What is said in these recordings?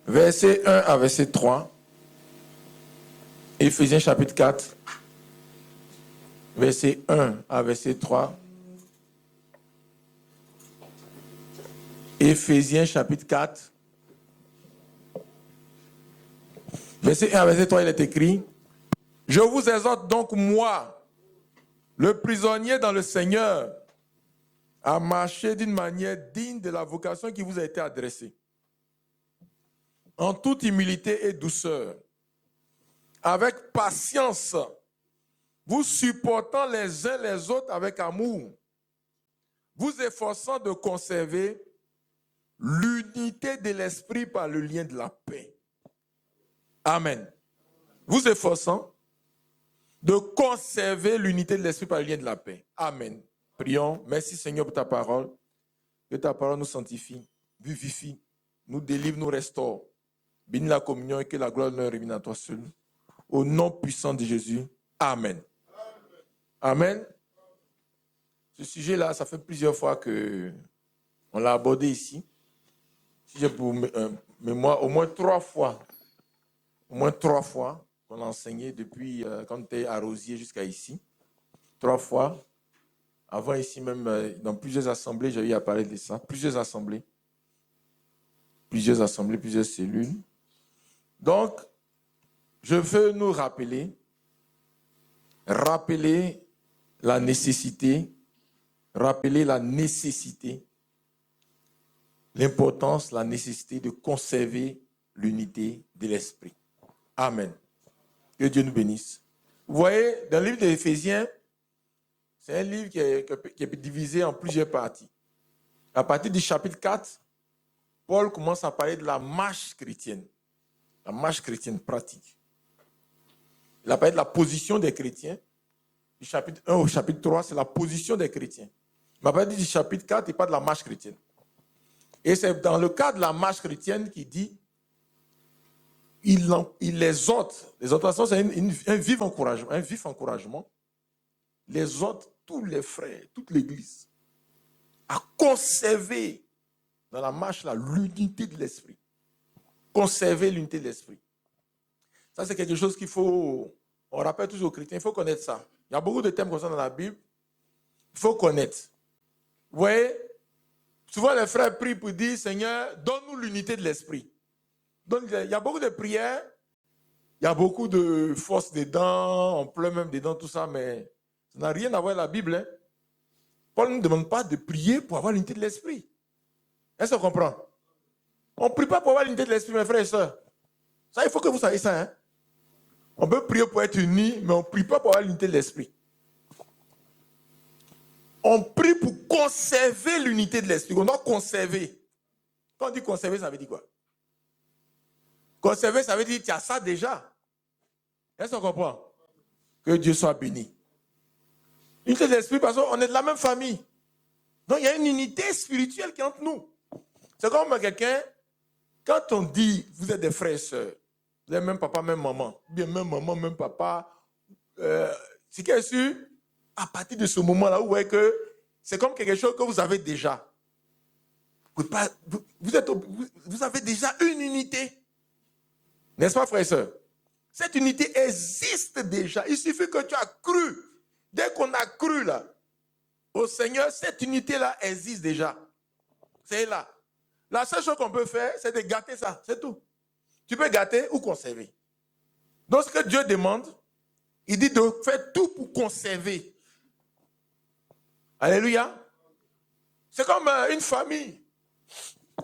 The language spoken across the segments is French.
Verset 1 à verset 3. Éphésiens chapitre 4. Verset 1 à verset 3. Éphésiens chapitre 4. Verset 1 à verset 3, il est écrit: Je vous exhorte donc, moi, le prisonnier dans le Seigneur, à marcher d'une manière digne de la vocation qui vous a été adressée, en toute humilité et douceur, avec patience, vous supportant les uns les autres avec amour, vous efforçant de conserver l'unité de l'esprit par le lien de la paix. Amen. Vous efforçant de conserver l'unité de l'esprit par le lien de la paix. Amen. Prions. Merci Seigneur pour ta parole. Que ta parole nous sanctifie, vivifie, nous délivre, nous restaure. Bénis la communion et que la gloire de l'honneur revienne à toi seul. Au nom puissant de Jésus. Amen. Amen. Ce sujet-là, ça fait plusieurs fois qu'on l'a abordé ici. Si j'ai pour mémoire, au moins trois fois qu'on l'a enseigné depuis quand on était à Rosier jusqu'à ici. 3 fois. Avant ici même, dans plusieurs assemblées, j'ai eu à parler de ça. Plusieurs assemblées, plusieurs cellules. Donc, je veux nous rappeler la nécessité, l'importance, la nécessité de conserver l'unité de l'esprit. Amen. Que Dieu nous bénisse. Vous voyez, dans le livre d'Éphésiens, c'est un livre qui est divisé en plusieurs parties. À partir du chapitre 4, Paul commence à parler de la marche chrétienne pratique. Il a parlé de la position des chrétiens. Du chapitre 1 au chapitre 3, c'est la position des chrétiens. Mais à partir du chapitre 4, il parle de la marche chrétienne. Et c'est dans le cas de la marche chrétienne qu'il dit, il les exhorte. Les exhortations, c'est un vif encouragement. Les exhorte tous les frères, toute l'Église, à conserver dans la marche là l'unité de l'esprit. Conserver l'unité de l'esprit. Ça, c'est quelque chose qu'il faut, on rappelle toujours aux chrétiens, il faut connaître ça. Il y a beaucoup de thèmes comme ça dans la Bible. Il faut connaître. Vous voyez, souvent les frères prient pour dire, Seigneur, donne-nous l'unité de l'esprit. Donc, il y a beaucoup de prières, il y a beaucoup de force dedans, on pleure même dedans, tout ça, mais ça n'a rien à voir avec la Bible. Hein. Paul ne demande pas de prier pour avoir l'unité de l'esprit. Est-ce qu'on comprend? On ne prie pas pour avoir l'unité de l'esprit, mes frères et sœurs. Ça, il faut que vous sachiez ça. Hein? On peut prier pour être unis, mais on ne prie pas pour avoir l'unité de l'esprit. On prie pour conserver l'unité de l'esprit. On doit conserver. Quand on dit conserver, ça veut dire quoi? Conserver, ça veut dire que tu as ça déjà. Est-ce qu'on comprend? Que Dieu soit béni. L'unité de l'esprit, parce qu'on est de la même famille. Donc, il y a une unité spirituelle qui est entre nous. C'est comme quelqu'un, quand on dit, vous êtes des frères et sœurs, vous êtes même papa, même maman, bien même maman, même papa, c'est qu'il est sûr, à partir de ce moment-là, vous voyez que c'est comme quelque chose que vous avez déjà. Vous avez déjà une unité. N'est-ce pas, frères et sœurs? Cette unité existe déjà. Il suffit que tu as cru. Dès qu'on a cru là, au Seigneur, cette unité-là existe déjà. C'est là. La seule chose qu'on peut faire, c'est de gâter ça. C'est tout. Tu peux gâter ou conserver. Donc, ce que Dieu demande, il dit de faire tout pour conserver. Alléluia. C'est comme une famille.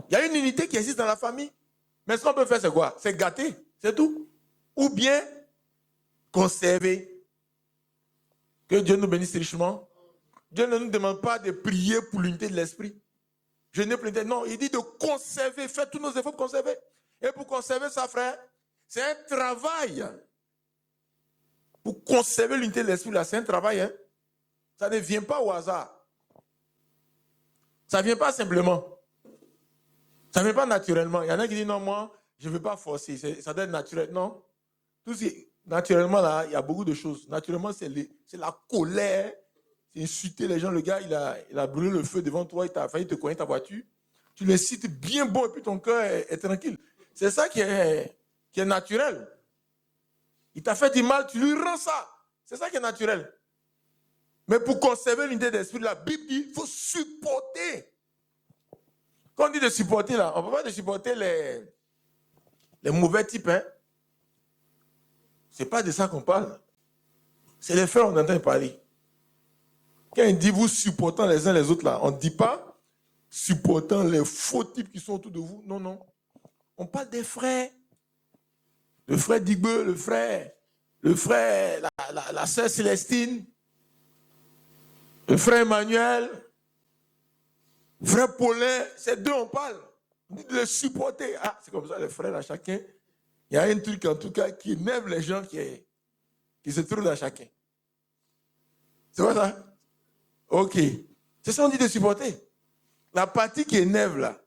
Il y a une unité qui existe dans la famille. Mais ce qu'on peut faire, c'est quoi? C'est gâter. C'est tout. Ou bien conserver. Que Dieu nous bénisse richement. Dieu ne nous demande pas de prier pour l'unité de l'esprit. Je n'ai plus d'unité. Non, il dit de conserver. Faire tous nos efforts pour conserver. Et pour conserver ça, frère, c'est un travail. Pour conserver l'unité de l'esprit, là, c'est un travail. Hein? Ça ne vient pas au hasard. Ça ne vient pas simplement. Ça ne vient pas naturellement. Il y en a qui disent non, moi, je ne veux pas forcer. Ça doit être naturel. Non. Naturellement, là, il y a beaucoup de choses. Naturellement, c'est la colère. C'est insulter les gens. Le gars, il a brûlé le feu devant toi. Il t'a failli te cogner ta voiture. Tu le cites bien bon et puis ton cœur est tranquille. C'est ça qui est naturel. Il t'a fait du mal, tu lui rends ça. C'est ça qui est naturel. Mais pour conserver l'unité d'esprit, la Bible dit qu'il faut supporter. Quand on dit de supporter, là, on ne peut pas de supporter les mauvais types. Hein? Ce n'est pas de ça qu'on parle. C'est les frères, on entend parler. Quand il dit vous supportant les uns les autres, là, on ne dit pas supportant les faux types qui sont autour de vous. Non, non. On parle des frères. Le frère Digbeu, le frère, la sœur Célestine, le frère Emmanuel, le frère Paulin, ces deux on parle. On dit de les supporter. Ah, c'est comme ça les frères à chacun. Il y a un truc en tout cas qui énerve les gens qui se trouvent dans chacun. C'est pas ça? Ok. C'est ça on dit de supporter. La partie qui énerve là,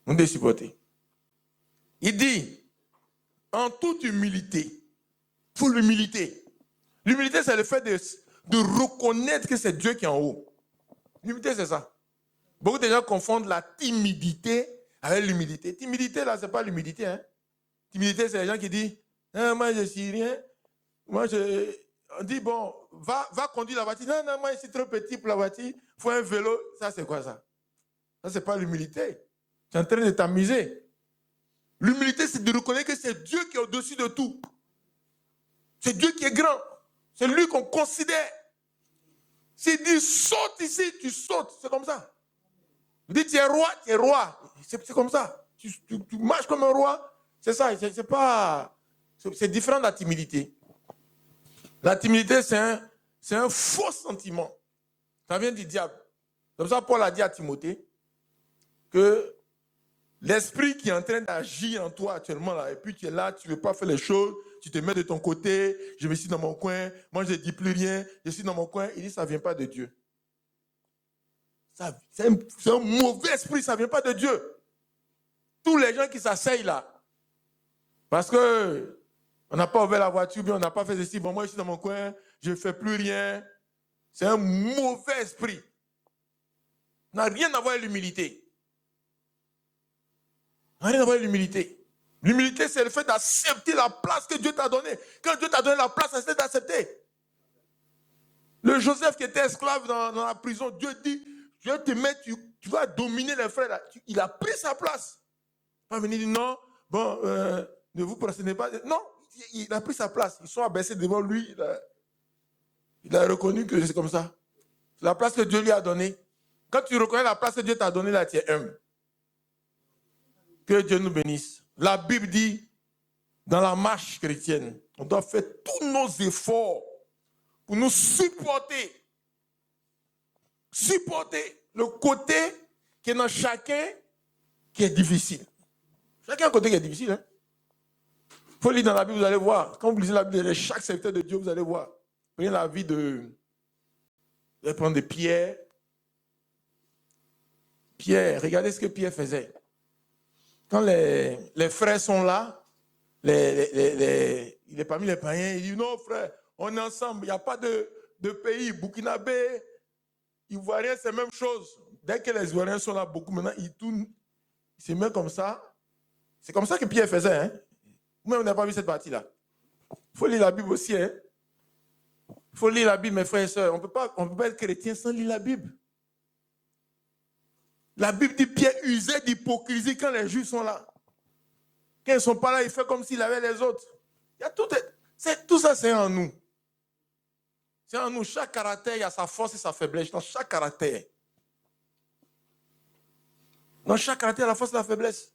on dit de supporter. Il dit, en toute humilité, il faut l'humilité. L'humilité, c'est le fait de reconnaître que c'est Dieu qui est en haut. L'humilité, c'est ça. Beaucoup de gens confondent la timidité avec l'humilité. Timidité, là, ce n'est pas l'humilité. Hein. Timidité, c'est les gens qui disent, moi, je ne suis rien. On dit, bon, va conduire la voiture. Non, moi, je suis trop petit pour la voiture. Il faut un vélo. Ça, c'est quoi ça? Ça, ce n'est pas l'humilité. Tu es en train de t'amuser. L'humilité, c'est de reconnaître que c'est Dieu qui est au-dessus de tout. C'est Dieu qui est grand. C'est lui qu'on considère. S'il dit saute ici, tu sautes. C'est comme ça. Il dit tu es roi, tu es roi. C'est comme ça. Tu marches comme un roi. C'est ça. C'est différent de la timidité. La timidité, c'est un faux sentiment. Ça vient du diable. Comme ça, Paul a dit à Timothée que l'esprit qui est en train d'agir en toi actuellement, là, et puis tu es là, tu ne veux pas faire les choses, tu te mets de ton côté, je me suis dans mon coin, moi je ne dis plus rien, je suis dans mon coin, il dit ça ne vient pas de Dieu. C'est un mauvais esprit, ça ne vient pas de Dieu. Tous les gens qui s'asseyent là, parce qu'on n'a pas ouvert la voiture, bien on n'a pas fait ceci, bon moi je suis dans mon coin, je ne fais plus rien, c'est un mauvais esprit. Ça n'a rien à voir avec l'humilité. Rien à voir avec l'humilité. L'humilité, c'est le fait d'accepter la place que Dieu t'a donnée. Quand Dieu t'a donné la place, c'est d'accepter. Le Joseph qui était esclave dans la prison, Dieu dit, je vais te mettre, tu vas dominer les frères. Là. Il a pris sa place. Il va venir dire, non, bon, ne vous prosternez pas. Non, il a pris sa place. Ils sont abaissés devant lui. Il a reconnu que c'est comme ça. C'est la place que Dieu lui a donnée. Quand tu reconnais la place que Dieu t'a donnée, là, tu es humble. Que Dieu nous bénisse. La Bible dit, dans la marche chrétienne, on doit faire tous nos efforts pour nous supporter. Supporter le côté qui est dans chacun qui est difficile. Chacun a un côté qui est difficile. Hein? Il faut lire dans la Bible, vous allez voir. Quand vous lisez la Bible de chaque serviteur de Dieu, vous allez voir. Prenez la vie de... Vous allez prendre de Pierre. Pierre, regardez ce que Pierre faisait. Quand les frères sont là, il est parmi les païens, il dit non frère, on est ensemble, il n'y a pas de pays. Burkinabé, Ivoirien, c'est la même chose. Dès que les Ivoiriens sont là, beaucoup maintenant, ils tournent, ils se mettent comme ça. C'est comme ça que Pierre faisait. Hein? Vous-même, vous n'avez pas vu cette partie-là. Il faut lire la Bible aussi. Hein? Il faut lire la Bible, mes frères et sœurs. On ne peut pas être chrétien sans lire la Bible. La Bible dit Pierre usait d'hypocrisie quand les Juifs sont là. Quand ils ne sont pas là, il fait comme s'il avait les autres. Il y a tout ça, c'est en nous. C'est en nous. Chaque caractère, il y a sa force et sa faiblesse. Dans chaque caractère. Dans chaque caractère, il y a la force et la faiblesse.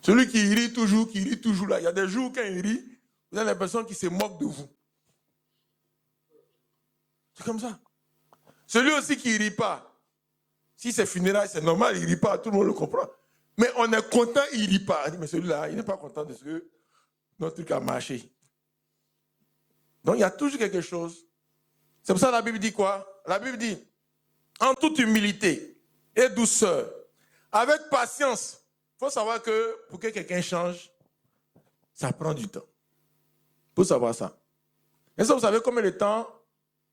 Celui qui rit toujours là. Il y a des jours quand il rit, vous avez l'impression qu'il se moque de vous. C'est comme ça. Celui aussi qui ne rit pas. Si c'est funérailles, c'est normal, il ne rit pas, tout le monde le comprend. Mais on est content, il ne rit pas. On dit, mais celui-là, il n'est pas content de ce que notre truc a marché. Donc il y a toujours quelque chose. C'est pour ça que la Bible dit quoi? La Bible dit, en toute humilité et douceur, avec patience. Il faut savoir que pour que quelqu'un change, ça prend du temps. Il faut savoir ça. Et ça, vous savez combien de temps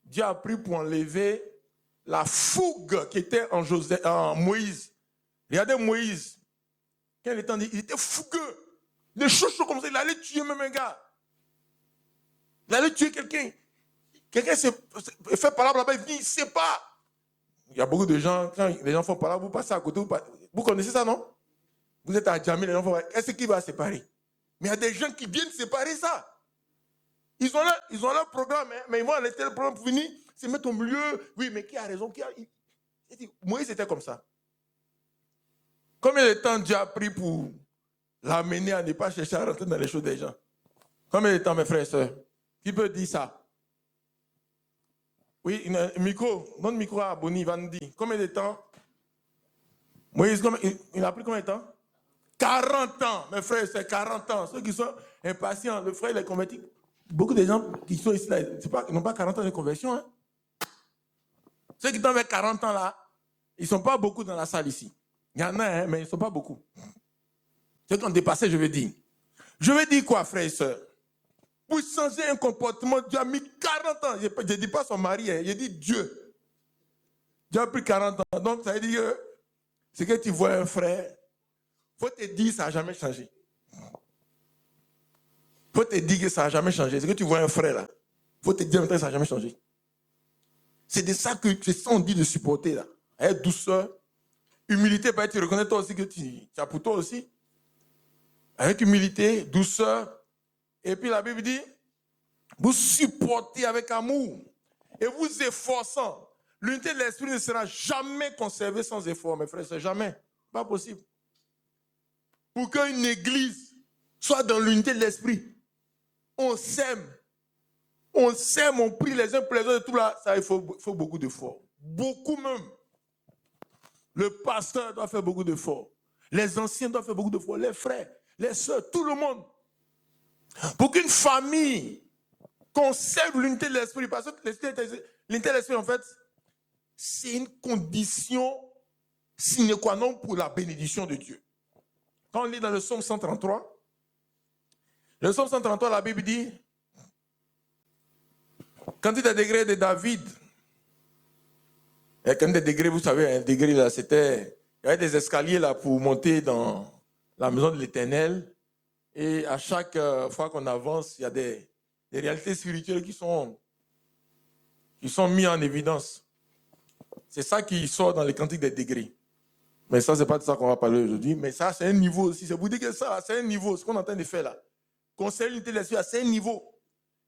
Dieu a pris pour enlever la fougue qui était en Moïse. Regardez Moïse. quand il était fougueux. Des choses comme ça, il allait tuer même un gars. Il allait tuer quelqu'un. Quelqu'un fait par là-bas, il ne sait pas. Il y a beaucoup de gens, quand les gens font par là, vous passez à côté, vous connaissez ça, non? Vous êtes à Djamé, les gens font, est-ce qu'il va séparer? Mais il y a des gens qui viennent séparer ça. Ils ont leur programme, hein, mais ils vont aller tel programme pour venir se mettre au milieu. Oui, mais qui a raison? Moïse était comme ça. Combien de temps Dieu a pris pour l'amener à ne pas chercher à rentrer dans les choses des gens? Combien de temps, mes frères et sœurs? Qui peut dire ça? Oui, micro, donne le micro à Boni, il va nous dire. Combien de temps? Moïse, il a pris combien de temps? 40 ans, mes frères, c'est 40 ans. Ceux qui sont impatients, le frère, il est converti. Beaucoup de gens qui sont ici, là, ils n'ont pas 40 ans de conversion. Hein? Ceux qui sont avec 40 ans là, ils ne sont pas beaucoup dans la salle ici. Il y en a, hein, mais ils ne sont pas beaucoup. Ceux qui ont dépassé, je veux dire. Je veux dire quoi, frères et sœurs? Pour changer un comportement, Dieu a mis 40 ans. Je ne dis pas son mari, hein, je dis Dieu. Dieu a pris 40 ans. Donc, ça veut dire que c'est que tu vois un frère, il faut te dire que ça n'a jamais changé. Il faut te dire que ça n'a jamais changé. C'est que tu vois un frère là. Il faut te dire que ça n'a jamais changé. C'est de ça on dit de supporter là. Avec douceur, humilité, tu reconnais toi aussi que tu as pour toi aussi. Avec humilité, douceur. Et puis la Bible dit, vous supportez avec amour et vous efforçant. L'unité de l'esprit ne sera jamais conservée sans effort, mes frères, c'est jamais. Pas possible. Pour qu'une église soit dans l'unité de l'esprit, on s'aime, on prie les uns pour les autres, et tout là, ça, il faut beaucoup d'efforts. Beaucoup même. Le pasteur doit faire beaucoup d'efforts. Les anciens doivent faire beaucoup d'efforts. Les frères, les sœurs, tout le monde. Pour qu'une famille conserve l'unité de l'esprit, parce que l'unité de l'esprit, en fait, c'est une condition sine qua non pour la bénédiction de Dieu. Quand on lit dans le psaume 133, la Bible dit, quand il y a des degrés de David, et quand des degrés, vous savez, un degré là, c'était, il y avait des escaliers là pour monter dans la maison de l'Éternel. Et à chaque fois qu'on avance, il y a des réalités spirituelles qui sont mises en évidence. C'est ça qui sort dans les cantiques des degrés. Mais ça, ce n'est pas de ça qu'on va parler aujourd'hui. Mais ça, c'est un niveau aussi. C'est pour dire que ça, c'est un niveau. Ce qu'on est en train de faire là. Conseiller l'unité de l'esprit, c'est un niveau.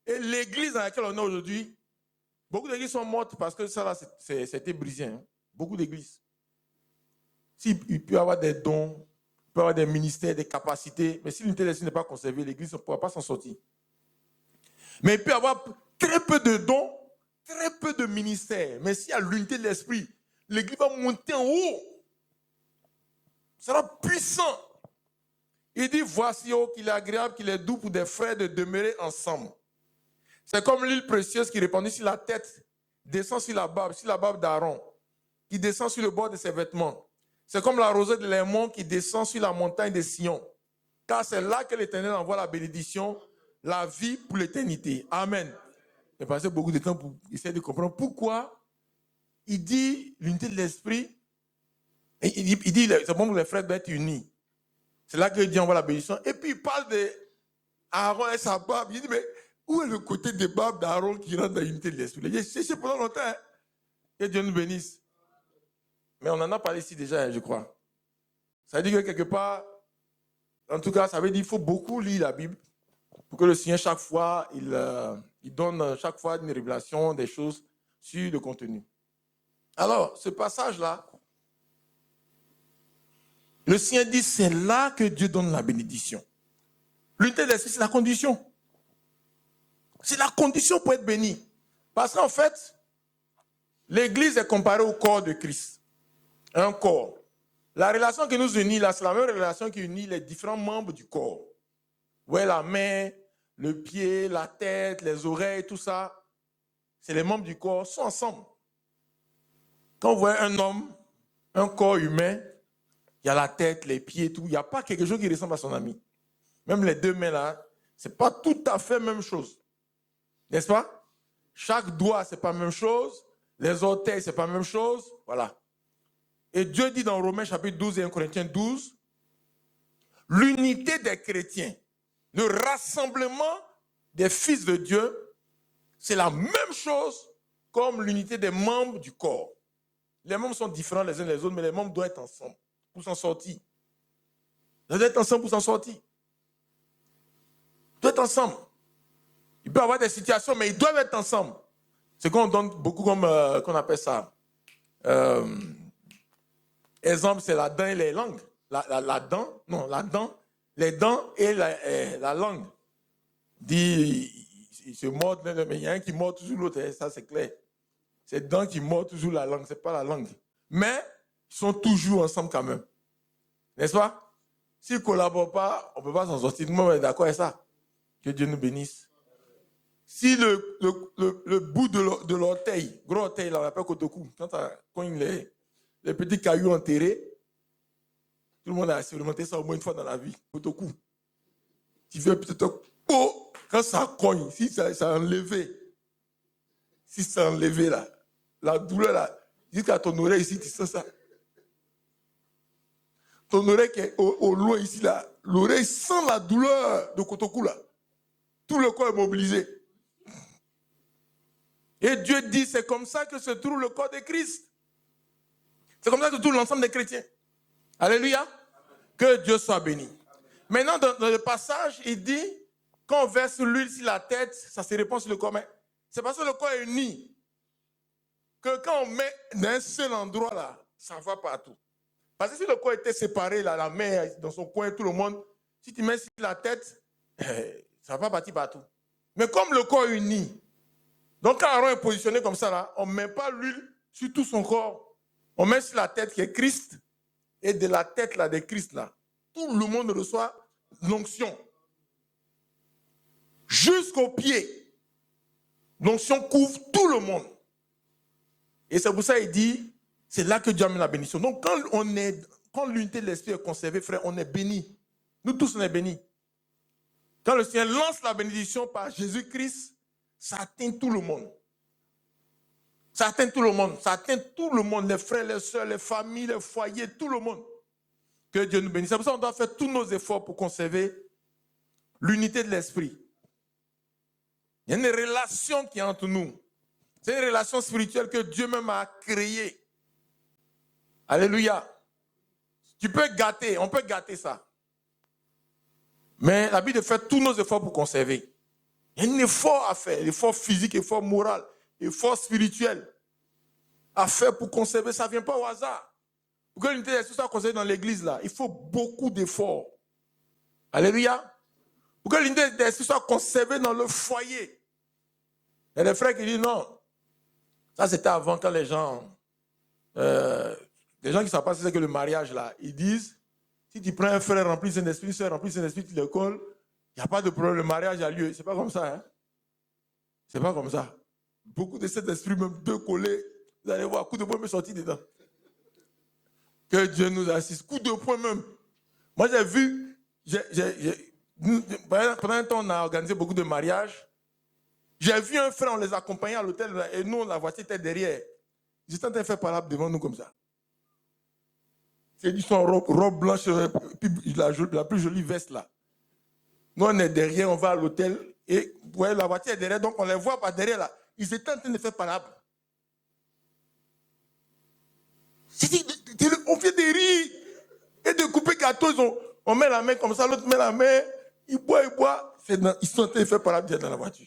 Et l'église dans laquelle on est aujourd'hui, beaucoup d'églises sont mortes parce que ça là, c'était brisé. Hein. Beaucoup d'églises. Il peut y avoir des dons, il peut y avoir des ministères, des capacités, mais si l'unité de l'esprit n'est pas conservée, l'église ne pourra pas s'en sortir. Mais il peut y avoir très peu de dons, très peu de ministères. Mais s'il y a l'unité de l'esprit, l'église va monter en haut. Ça sera puissant. Il dit, voici qu'il est agréable, qu'il est doux pour des frères de demeurer ensemble. C'est comme l'huile précieuse qui répandue sur la tête, descend sur la barbe d'Aaron, qui descend sur le bord de ses vêtements. C'est comme la rosée de l'Hermon qui descend sur la montagne de Sion. Car c'est là que l'Éternel envoie la bénédiction, la vie pour l'éternité. Amen. J'ai passé beaucoup de temps pour essayer de comprendre pourquoi il dit l'unité de l'esprit. Il dit c'est bon pour les frères d'être unis. C'est là que Dieu envoie la bénédiction. Et puis il parle d'Aaron et sa barbe. Il dit, mais où est le côté des barbes d'Aaron qui rentre dans l'unité de l'esprit? J'ai cherché pendant longtemps. Hein? Que Dieu nous bénisse. Mais on en a parlé ici déjà, je crois. Ça veut dire que quelque part, en tout cas, ça veut dire qu'il faut beaucoup lire la Bible pour que le Seigneur, chaque fois, il donne chaque fois une révélation des choses sur le contenu. Alors, ce passage-là, le Seigneur dit, c'est là que Dieu donne la bénédiction. L'unité de l'esprit, c'est la condition. C'est la condition pour être béni. Parce qu'en fait, l'Église est comparée au corps de Christ. Un corps. La relation qui nous unit là, c'est la même relation qui unit les différents membres du corps. Ouais, la main, le pied, la tête, les oreilles, tout ça, c'est les membres du corps, sont ensemble. Quand vous voyez un homme, un corps humain, il y a la tête, les pieds, tout. Il n'y a pas quelque chose qui ressemble à son ami. Même les deux mains là, ce n'est pas tout à fait la même chose. N'est-ce pas? Chaque doigt, ce n'est pas la même chose. Les orteils, ce n'est pas la même chose. Voilà. Et Dieu dit dans Romains chapitre 12 et 1 Corinthiens 12 l'unité des chrétiens, le rassemblement des fils de Dieu, c'est la même chose comme l'unité des membres du corps. Les membres sont différents les uns des autres, mais les membres doivent être ensemble pour s'en sortir. Ils doivent être ensemble pour s'en sortir. Ils doivent être ensemble. Il peut y avoir des situations, mais ils doivent être ensemble. C'est qu'on donne beaucoup comme, qu'on appelle ça. Exemple, c'est la dent et les langues. La dent, non, la dent, les dents et la langue. Ils se mordent, mais il y a un qui mord toujours l'autre, ça c'est clair. C'est dents qui mordent toujours la langue, c'est pas la langue. Mais ils sont toujours ensemble quand même. N'est-ce pas? S'ils ne collaborent pas, on ne peut pas s'en sortir. Tout le monde est d'accord avec ça. Que Dieu nous bénisse. Si le bout de l'orteil, gros orteil, là, on appelle kotoku, quand tu cognes les petits cailloux enterrés, tout le monde a expérimenté ça au moins une fois dans la vie. Kotoku. Tu fais peut-être quand ça cogne, si ça a enlevé, là, la douleur là, jusqu'à ton oreille ici, tu sens ça. Ton oreille qui est au loin ici là, l'oreille sent la douleur de kotoku là. Tout le corps est mobilisé. Et Dieu dit, c'est comme ça que se trouve le corps de Christ. C'est comme ça que se trouve l'ensemble des chrétiens. Alléluia. Que Dieu soit béni. Maintenant, dans le passage, il dit, quand on verse l'huile sur la tête, ça se répand sur le corps. Mais c'est parce que le corps est uni. Que quand on met dans un seul endroit là, ça va partout. Parce que si le corps était séparé, là, la main dans son coin, tout le monde, si tu mets sur la tête, ça va pas partir partout. Mais comme le corps est uni, donc quand Aaron est positionné comme ça, là, on ne met pas l'huile sur tout son corps. On met sur la tête qui est Christ, et de la tête là, de Christ, là, tout le monde reçoit l'onction. Jusqu'aux pieds. L'onction couvre tout le monde. Et c'est pour ça qu'il dit, c'est là que Dieu amène la bénédiction. Donc quand l'unité de l'esprit est conservée, frère, on est bénis. Nous tous, on est bénis. Quand le Seigneur lance la bénédiction par Jésus-Christ, ça atteint tout le monde. Ça atteint tout le monde. Ça atteint tout le monde. Les frères, les soeurs, les familles, les foyers, tout le monde. Que Dieu nous bénisse. C'est pour ça qu'on doit faire tous nos efforts pour conserver l'unité de l'esprit. Il y a une relation qui est entre nous. C'est une relation spirituelle que Dieu même a créée. Alléluia. Tu peux gâter, on peut gâter ça. Mais la Bible fait tous nos efforts pour conserver. Il y a un effort à faire, effort physique, effort moral, effort spirituel à faire pour conserver. Ça ne vient pas au hasard. Pour que l'unité de l'esprit soit conservée dans l'église, là, il faut beaucoup d'efforts. Alléluia. Pour que l'unité de l'esprit soit conservée dans le foyer. Il y a des frères qui disent non. Ça, c'était avant quand les gens qui ne savent pas ce que c'est que le mariage, là, ils disent, si tu prends un frère rempli de Saint-Esprit, une soeur remplie de Saint-Esprit, tu le colles, il n'y a pas de problème, le mariage a lieu. Ce n'est pas comme ça. Hein? Ce n'est pas comme ça. Beaucoup de Saint-Esprit, même deux collés, vous allez voir, coup de poing me sortir dedans. Que Dieu nous assiste. Coup de poing même. Moi, j'ai vu, pendant un temps, on a organisé beaucoup de mariages. J'ai vu un frère, on les accompagnait à l'hôtel, et nous, la voiture était derrière. Ils étaient en train de faire parable devant nous comme ça. C'est du son robe blanche, puis la plus jolie veste là. Nous, on est derrière, on va à l'hôtel, et vous voyez, la voiture est derrière, donc on les voit par derrière là. Ils étaient en train de faire parable. On fait des rires et de couper gâteau, on met la main comme ça, l'autre met la main, il boit. Ils sont en train de faire parable dans la voiture.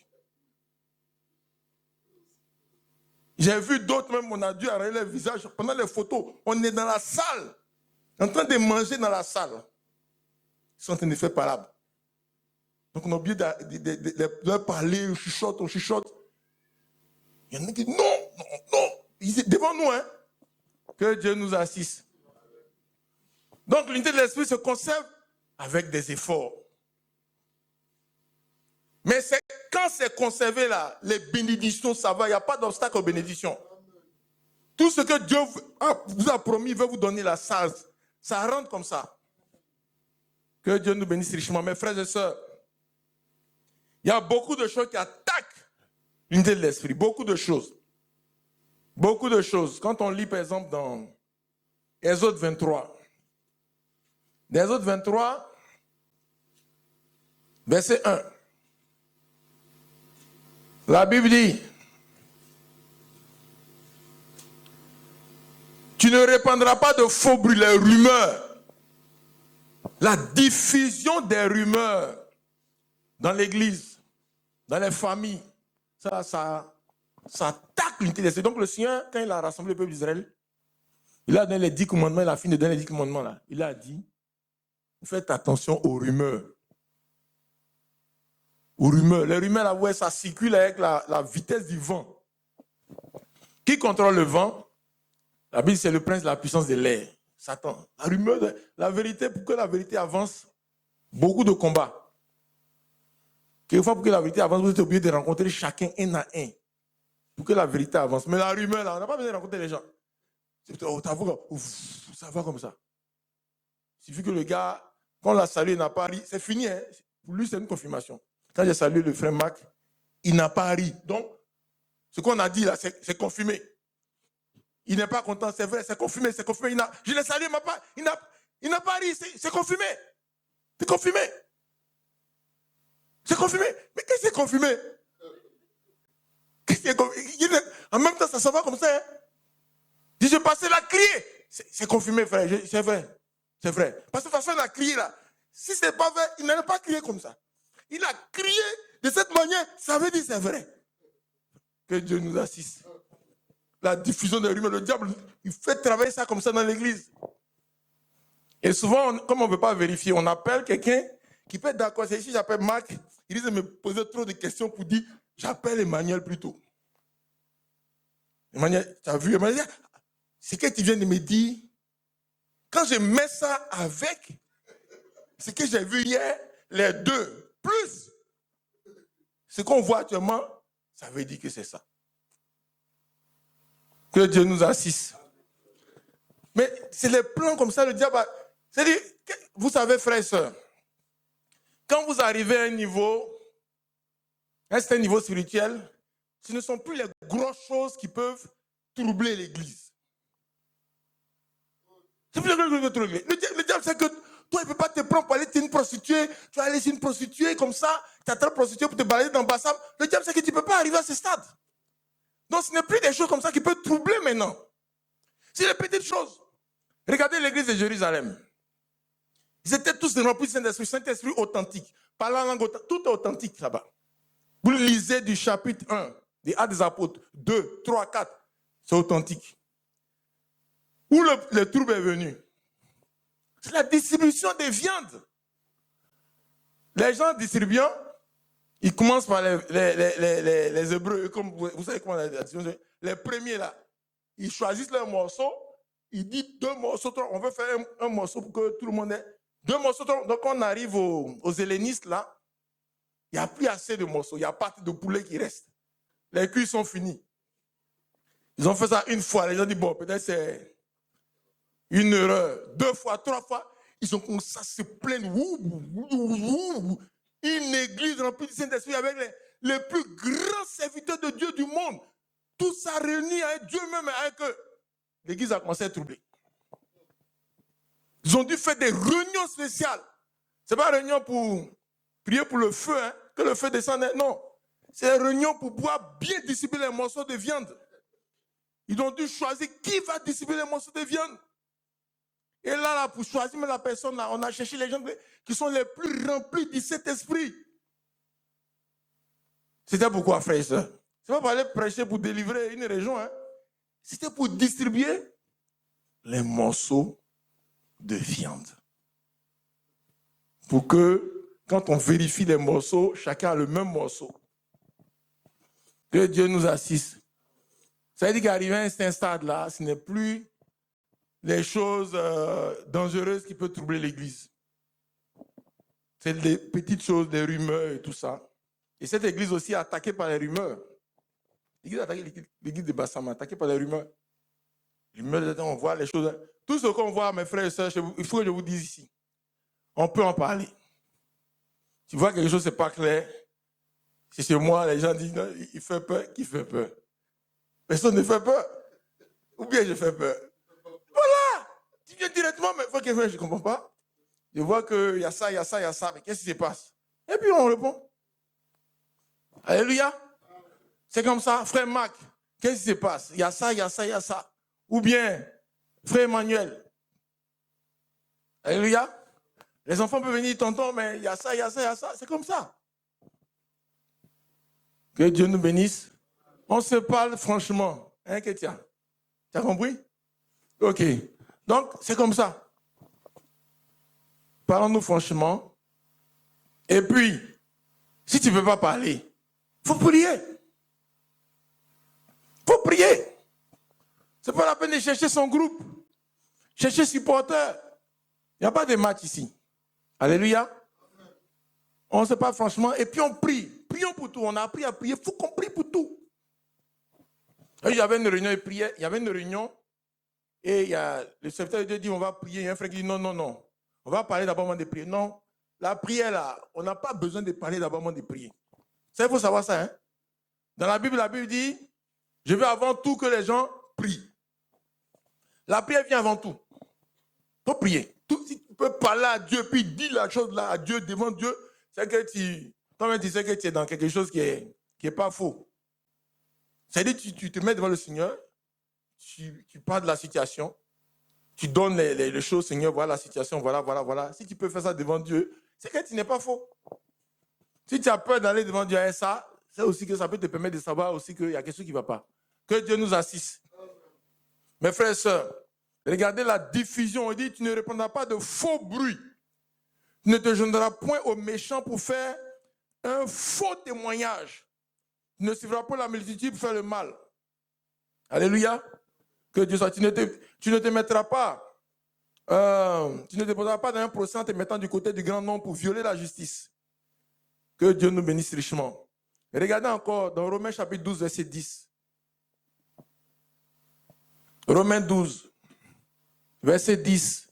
J'ai vu d'autres même, on a dû arrêter le visage pendant les photos. On est dans la salle, en train de manger dans la salle. Ils sont en train de faire parable. Donc on a oublié de leur parler, on chuchote. Il y en a qui disent non. Ils sont devant nous, hein. Que Dieu nous assiste. Donc l'unité de l'esprit se conserve avec des efforts. Mais c'est quand c'est conservé là, les bénédictions, ça va, il n'y a pas d'obstacle aux bénédictions. Tout ce que Dieu vous a promis, il veut vous donner la salve. Ça rentre comme ça. Que Dieu nous bénisse richement. Mes frères et sœurs, il y a beaucoup de choses qui attaquent l'unité de l'esprit. Beaucoup de choses. Beaucoup de choses. Quand on lit par exemple dans Exode 23. Dans Exode 23, Verset 1. La Bible dit, tu ne répandras pas de faux bruits, les rumeurs. La diffusion des rumeurs dans l'église, dans les familles, ça attaque l'unité d'esprit. Donc le Seigneur, quand il a rassemblé le peuple d'Israël, il a donné les 10 commandements, il a fini de donner les 10 commandements là. Il a dit, faites attention aux rumeurs. Aux rumeurs. Les rumeurs, là, ouais, ça circule avec la vitesse du vent. Qui contrôle le vent? La Bible, c'est le prince de la puissance de l'air. Satan. La rumeur, la vérité, pour que la vérité avance, beaucoup de combats. Quelquefois, pour que la vérité avance, vous êtes obligé de rencontrer chacun un à un. Pour que la vérité avance. Mais la rumeur, là, on n'a pas besoin de rencontrer les gens. Oh, ça va comme ça. Il suffit que le gars, quand on l'a salué, il n'a pas ri. C'est fini. Hein? Pour lui, c'est une confirmation. Quand j'ai salué le frère Marc, il n'a pas ri. Donc, ce qu'on a dit là, c'est confirmé. Il n'est pas content, c'est vrai, c'est confirmé, c'est confirmé. Je l'ai salué, il n'a pas ri, c'est confirmé. C'est confirmé. C'est confirmé. Mais qu'est-ce que c'est confirmé? En même temps, ça va comme ça. Hein? Si je passais là, crier. C'est confirmé, frère, c'est vrai. C'est vrai. Parce que de toute façon, il a crié là. Si ce n'est pas vrai, il n'allait pas crier comme ça. Il a crié de cette manière, ça veut dire c'est vrai. Que Dieu nous assiste. La diffusion des rumeurs, le diable, il fait travailler ça comme ça dans l'église. Et souvent, comme on ne veut pas vérifier, on appelle quelqu'un qui peut être d'accord. C'est ici, j'appelle Marc, il risque de me poser trop de questions pour dire, j'appelle Emmanuel plutôt. Emmanuel, tu as vu, Emmanuel, c'est que tu viens de me dire, quand je mets ça avec ce que j'ai vu hier, les deux, plus ce qu'on voit actuellement, ça veut dire que c'est ça. Que Dieu nous assiste. Mais c'est les plans comme ça, le diable. C'est-à-dire, vous savez, frères et sœurs, quand vous arrivez à un niveau, un certain niveau spirituel, ce ne sont plus les grosses choses qui peuvent troubler l'église. C'est plus les grosses choses qui peuvent troubler. Le diable, c'est que toi, il ne peut pas te prendre pour aller chez une prostituée. Tu vas aller chez une prostituée comme ça, tu as 30 prostituées pour te balader dans le bassin. Le diable, c'est que tu ne peux pas arriver à ce stade. Donc, ce n'est plus des choses comme ça qui peuvent troubler maintenant. C'est les petites choses. Regardez l'église de Jérusalem. Ils étaient tous remplis du Saint-Esprit, Saint-Esprit authentique. Parlant en langue authentique, tout est authentique là-bas. Vous lisez du chapitre 1, des Actes des Apôtres, 2, 3, 4, c'est authentique. Où le trouble est venu? C'est la distribution des viandes. Les gens distribuant, ils commencent par les Hébreux, comme vous savez comment la distribution, les premiers là, ils choisissent leur morceau, ils disent 2 morceaux, 3, on veut faire un morceau pour que tout le monde ait 2 morceaux. 3. Donc on arrive aux hellénistes là, il n'y a plus assez de morceaux, il y a pas de poulet qui reste. Les cuits sont finis. Ils ont fait ça une fois, les gens disent bon, peut-être c'est une erreur. 2 fois, 3 fois, ils ont commencé à se plaindre. Une église remplie du Saint-Esprit avec les plus grands serviteurs de Dieu du monde. Tout ça réuni avec Dieu même et avec eux. L'église a commencé à être troublée. Ils ont dû faire des réunions spéciales. Ce n'est pas une réunion pour prier pour le feu, hein, que le feu descende. Non. C'est une réunion pour pouvoir bien distribuer les morceaux de viande. Ils ont dû choisir qui va distribuer les morceaux de viande. Et là, pour choisir la personne, là, on a cherché les gens qui sont les plus remplis du Saint-Esprit. C'était pourquoi, frère et soeur? Ce n'est pas pour aller prêcher pour délivrer une région. Hein. C'était pour distribuer les morceaux de viande. Pour que, quand on vérifie les morceaux, chacun a le même morceau. Que Dieu nous assiste. Ça veut dire qu'arrivé à un certain stade-là, ce n'est plus les choses dangereuses qui peuvent troubler l'église. C'est les petites choses, les rumeurs et tout ça. Et cette église aussi est attaquée par les rumeurs. L'église de Bassam est attaquée par les rumeurs. Les rumeurs, on voit les choses. Tout ce qu'on voit, mes frères et sœurs, il faut que je vous dise ici. On peut en parler. Tu vois quelque chose, ce n'est pas clair. C'est chez moi, les gens disent, non, il fait peur. Qui fait peur? Personne ne fait peur. Ou bien je fais peur. Voilà. Tu viens directement, mais il faut que je ne comprends pas. Je vois qu'il y a ça, il y a ça, il y a ça. Mais qu'est-ce qui se passe? Et puis on répond. Alléluia. C'est comme ça, frère Marc, qu'est-ce qui se passe? Il y a ça, il y a ça, il y a ça. Ou bien, frère Emmanuel. Alléluia. Les enfants peuvent venir, tonton, mais il y a ça, il y a ça, il y a ça. C'est comme ça. Que Dieu nous bénisse. On se parle franchement. Hein, Kétia? Tu as compris? Ok. Donc, c'est comme ça. Parlons-nous franchement. Et puis, si tu ne peux pas parler, il faut prier. Il faut prier. Ce n'est pas la peine de chercher son groupe. Chercher supporter. Il n'y a pas de match ici. Alléluia. On se parle franchement et puis on prie. Prions pour tout. On a appris à prier. Il faut qu'on prie pour tout. Il y avait une réunion, il y avait une réunion et le secrétaire de Dieu dit on va prier. Il y a un frère qui dit non, non, non. On va parler d'abord de prier. Non, la prière là, on n'a pas besoin de parler d'abord de prier. Ça, il faut savoir ça. Hein? Dans la Bible dit je veux avant tout que les gens prient. La prière vient avant tout. Il faut prier. Si tu peux parler à Dieu puis dire la chose là à Dieu devant Dieu, c'est que toi-même tu sais que tu es dans quelque chose qui est pas faux. C'est-à-dire tu te mets devant le Seigneur, tu parles de la situation, tu donnes les choses, Seigneur, voilà la situation, voilà. Si tu peux faire ça devant Dieu, c'est que tu n'es pas faux. Si tu as peur d'aller devant Dieu avec ça, c'est aussi que ça peut te permettre de savoir aussi qu'il y a quelque chose qui ne va pas. Que Dieu nous assiste. Mes frères et sœurs, regardez la diffusion. Il dit, tu ne répondras pas de faux bruits. Tu ne te joindras point aux méchants pour faire un faux témoignage. Tu ne suivras pas la multitude pour faire le mal. Alléluia. Que Dieu soit. Tu ne te mettras pas, tu ne te poseras pas dans un procès en te mettant du côté du grand nombre pour violer la justice. Que Dieu nous bénisse richement. Et regardez encore dans Romains chapitre 12, verset 10. Romains 12, verset 10.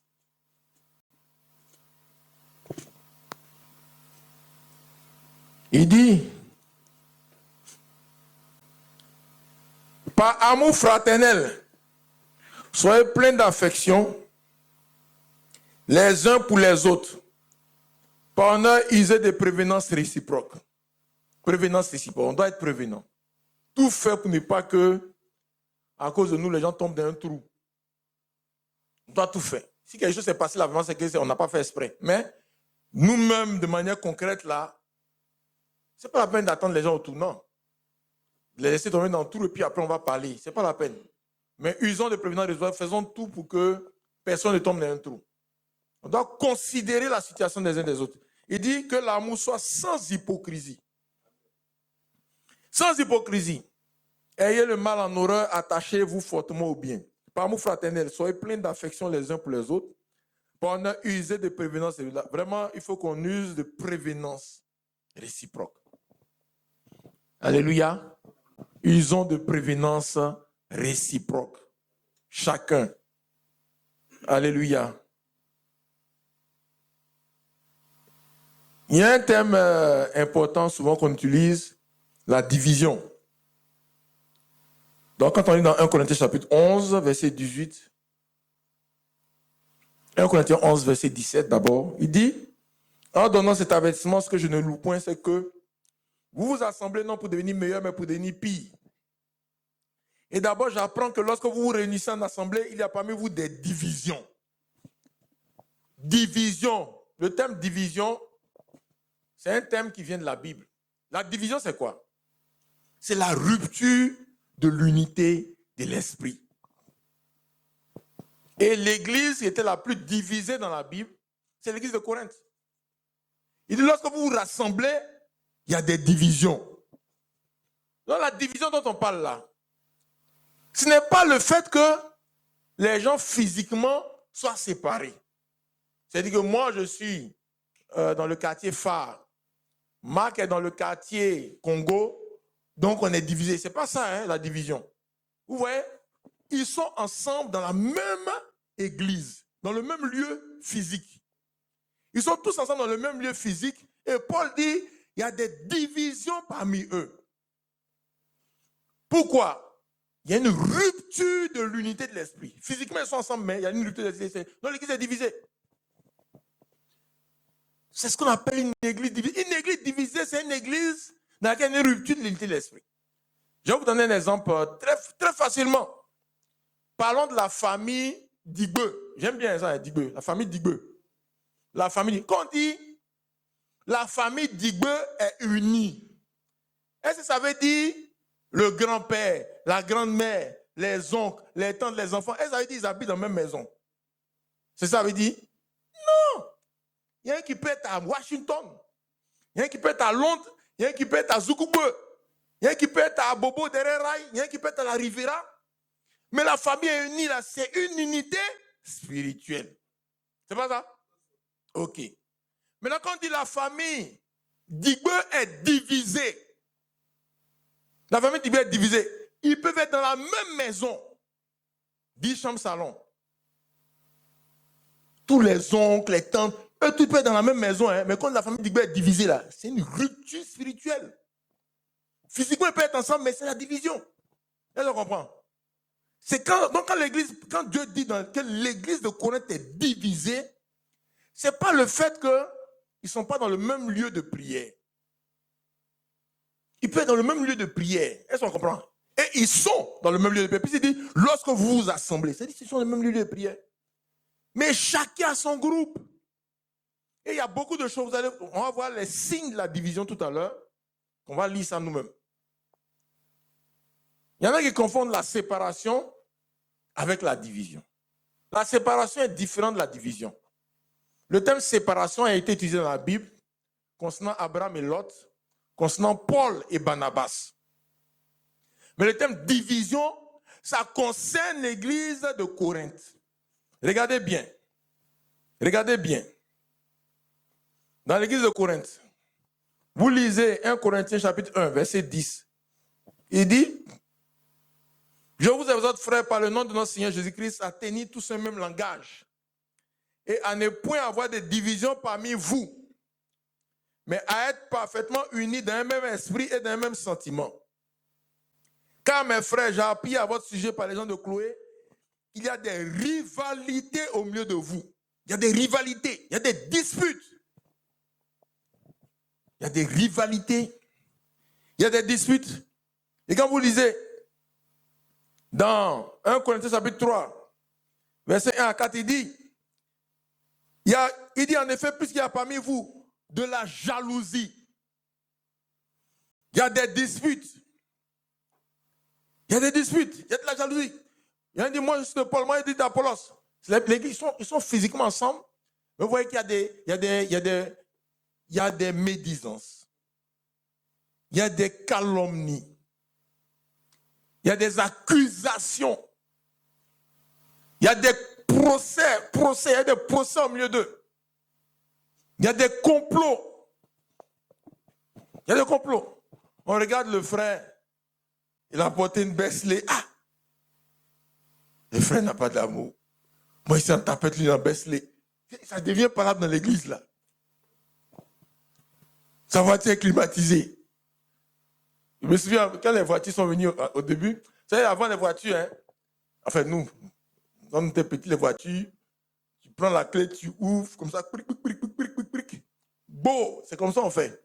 Il dit, par amour fraternel, soyez pleins d'affection les uns pour les autres. Par honneur, usez de prévenance réciproque. Prévenance réciproque, on doit être prévenant. Tout fait pour ne pas que, à cause de nous, les gens tombent dans un trou. On doit tout faire. Si quelque chose s'est passé là, vraiment, c'est qu'on n'a pas fait exprès. Mais nous-mêmes, de manière concrète, là, ce n'est pas la peine d'attendre les gens autour, non. Les laisser tomber dans le trou et puis après on va parler. Ce n'est pas la peine. Mais usons de prévenance réciproque, faisons tout pour que personne ne tombe dans un trou. On doit considérer la situation des uns des autres. Il dit que l'amour soit sans hypocrisie. Sans hypocrisie. Ayez le mal en horreur, attachez-vous fortement au bien. Par amour fraternel, soyez pleins d'affection les uns pour les autres. Pendant user de prévenance. Vraiment, il faut qu'on use de prévenance réciproque. Alléluia. Usons de prévenance réciproque. Chacun. Alléluia. Il y a un thème important souvent qu'on utilise, la division. Donc quand on lit dans 1 Corinthiens chapitre 11, verset 18, 1 Corinthiens 11, verset 17 d'abord, il dit, en donnant cet avertissement, ce que je ne loue point, c'est que vous vous assemblez non pour devenir meilleur, mais pour devenir pire. Et d'abord, j'apprends que lorsque vous vous réunissez en assemblée, il y a parmi vous des divisions. Division. Le thème division, c'est un thème qui vient de la Bible. La division, c'est quoi? C'est la rupture de l'unité de l'esprit. Et l'église qui était la plus divisée dans la Bible, c'est l'église de Corinthe. Il dit, lorsque vous vous rassemblez, il y a des divisions. Donc la division dont on parle là, ce n'est pas le fait que les gens physiquement soient séparés. C'est-à-dire que moi, je suis dans le quartier phare. Marc est dans le quartier Congo. Donc, on est divisé. Ce n'est pas ça, hein, la division. Vous voyez, ils sont ensemble dans la même église, dans le même lieu physique. Ils sont tous ensemble dans le même lieu physique. Et Paul dit, il y a des divisions parmi eux. Pourquoi? Il y a une rupture de l'unité de l'esprit. Physiquement, ils sont ensemble, mais il y a une rupture de l'esprit. Donc, l'église est divisée. C'est ce qu'on appelle une église divisée. Une église divisée, c'est une église dans laquelle il y a une rupture de l'unité de l'esprit. Je vais vous donner un exemple très, très facilement. Parlons de la famille Digbeu. J'aime bien ça, Digbeu. La famille Digbeu. La famille. Quand on dit la famille Digbeu est unie, est-ce que ça veut dire le grand-père, la grand-mère, les oncles, les tantes, les enfants, est-ce que ça veut dire qu'ils habitent dans la même maison? C'est ça que ça veut dire? Non. Il y a un qui peut être à Washington. Il y a un qui peut être à Londres. Il y a un qui peut être à Zoukoube. Il y a un qui peut être à Bobo Dereraï. Il y a un qui peut être à la Riviera. Mais la famille est unie là. C'est une unité spirituelle. C'est pas ça? Ok. Maintenant, quand on dit la famille Digbeu est divisée, la famille Digbeu est divisée, ils peuvent être dans la même maison. 10 chambres salon. Tous les oncles, les tantes, eux, tout peut être dans la même maison. Hein, mais quand la famille Digbeu est divisée là, c'est une rupture spirituelle. Physiquement, ils peuvent être ensemble, mais c'est la division. Est-ce qu'on comprend? C'est quand l'église, quand Dieu dit que l'église de Corinthe est divisée, c'est pas le fait qu'ils ne sont pas dans le même lieu de prière. Ils peuvent être dans le même lieu de prière. Est-ce qu'on comprend? Et ils sont dans le même lieu de prière. Puis il dit, lorsque vous vous assemblez, c'est-à-dire qu'ils sont dans le même lieu de prière. Mais chacun a son groupe. Et il y a beaucoup de choses. On va voir les signes de la division tout à l'heure. On va lire ça nous-mêmes. Il y en a qui confondent la séparation avec la division. La séparation est différente de la division. Le terme séparation a été utilisé dans la Bible concernant Abraham et Lot, concernant Paul et Barnabas. Mais le terme division, ça concerne l'église de Corinthe. Regardez bien. Regardez bien. Dans l'église de Corinthe, vous lisez 1 Corinthiens chapitre 1, verset 10. Il dit, je vous exhorte, frères, par le nom de notre Seigneur Jésus-Christ, à tenir tous un même langage et à ne point avoir de division parmi vous, mais à être parfaitement unis dans un même esprit et dans un même sentiment. Car, mes frères, j'ai appris à votre sujet par les gens de Chloé, il y a des rivalités au milieu de vous. Il y a des rivalités, il y a des disputes. Il y a des rivalités, il y a des disputes. Et quand vous lisez dans 1 Corinthiens chapitre 3, verset 1 à 4, il dit en effet, puisqu'il y a parmi vous de la jalousie, il y a des disputes. Il y a des disputes, il y a de la jalousie. Il y a un dit, moi je suis de Paul, moi je dis d'Apollos. L'église, ils sont physiquement ensemble, mais vous voyez qu'il y a des médisances. Il y a des calomnies. Il y a des accusations. Il y a des procès, il y a des procès au milieu d'eux. Il y a des complots. Il y a des complots. On regarde le frère, il a porté une Besley. Ah! Le frère n'a pas d'amour. Moi, il s'en tapette, lui, en Besley. Ça devient parable dans l'église, là. Sa voiture est climatisée. Je me souviens, quand les voitures sont venues au début, vous savez, avant les voitures, hein, enfin, nous, quand on était petits, les voitures, tu prends la clé, tu ouvres, comme ça, beau, c'est comme ça on fait.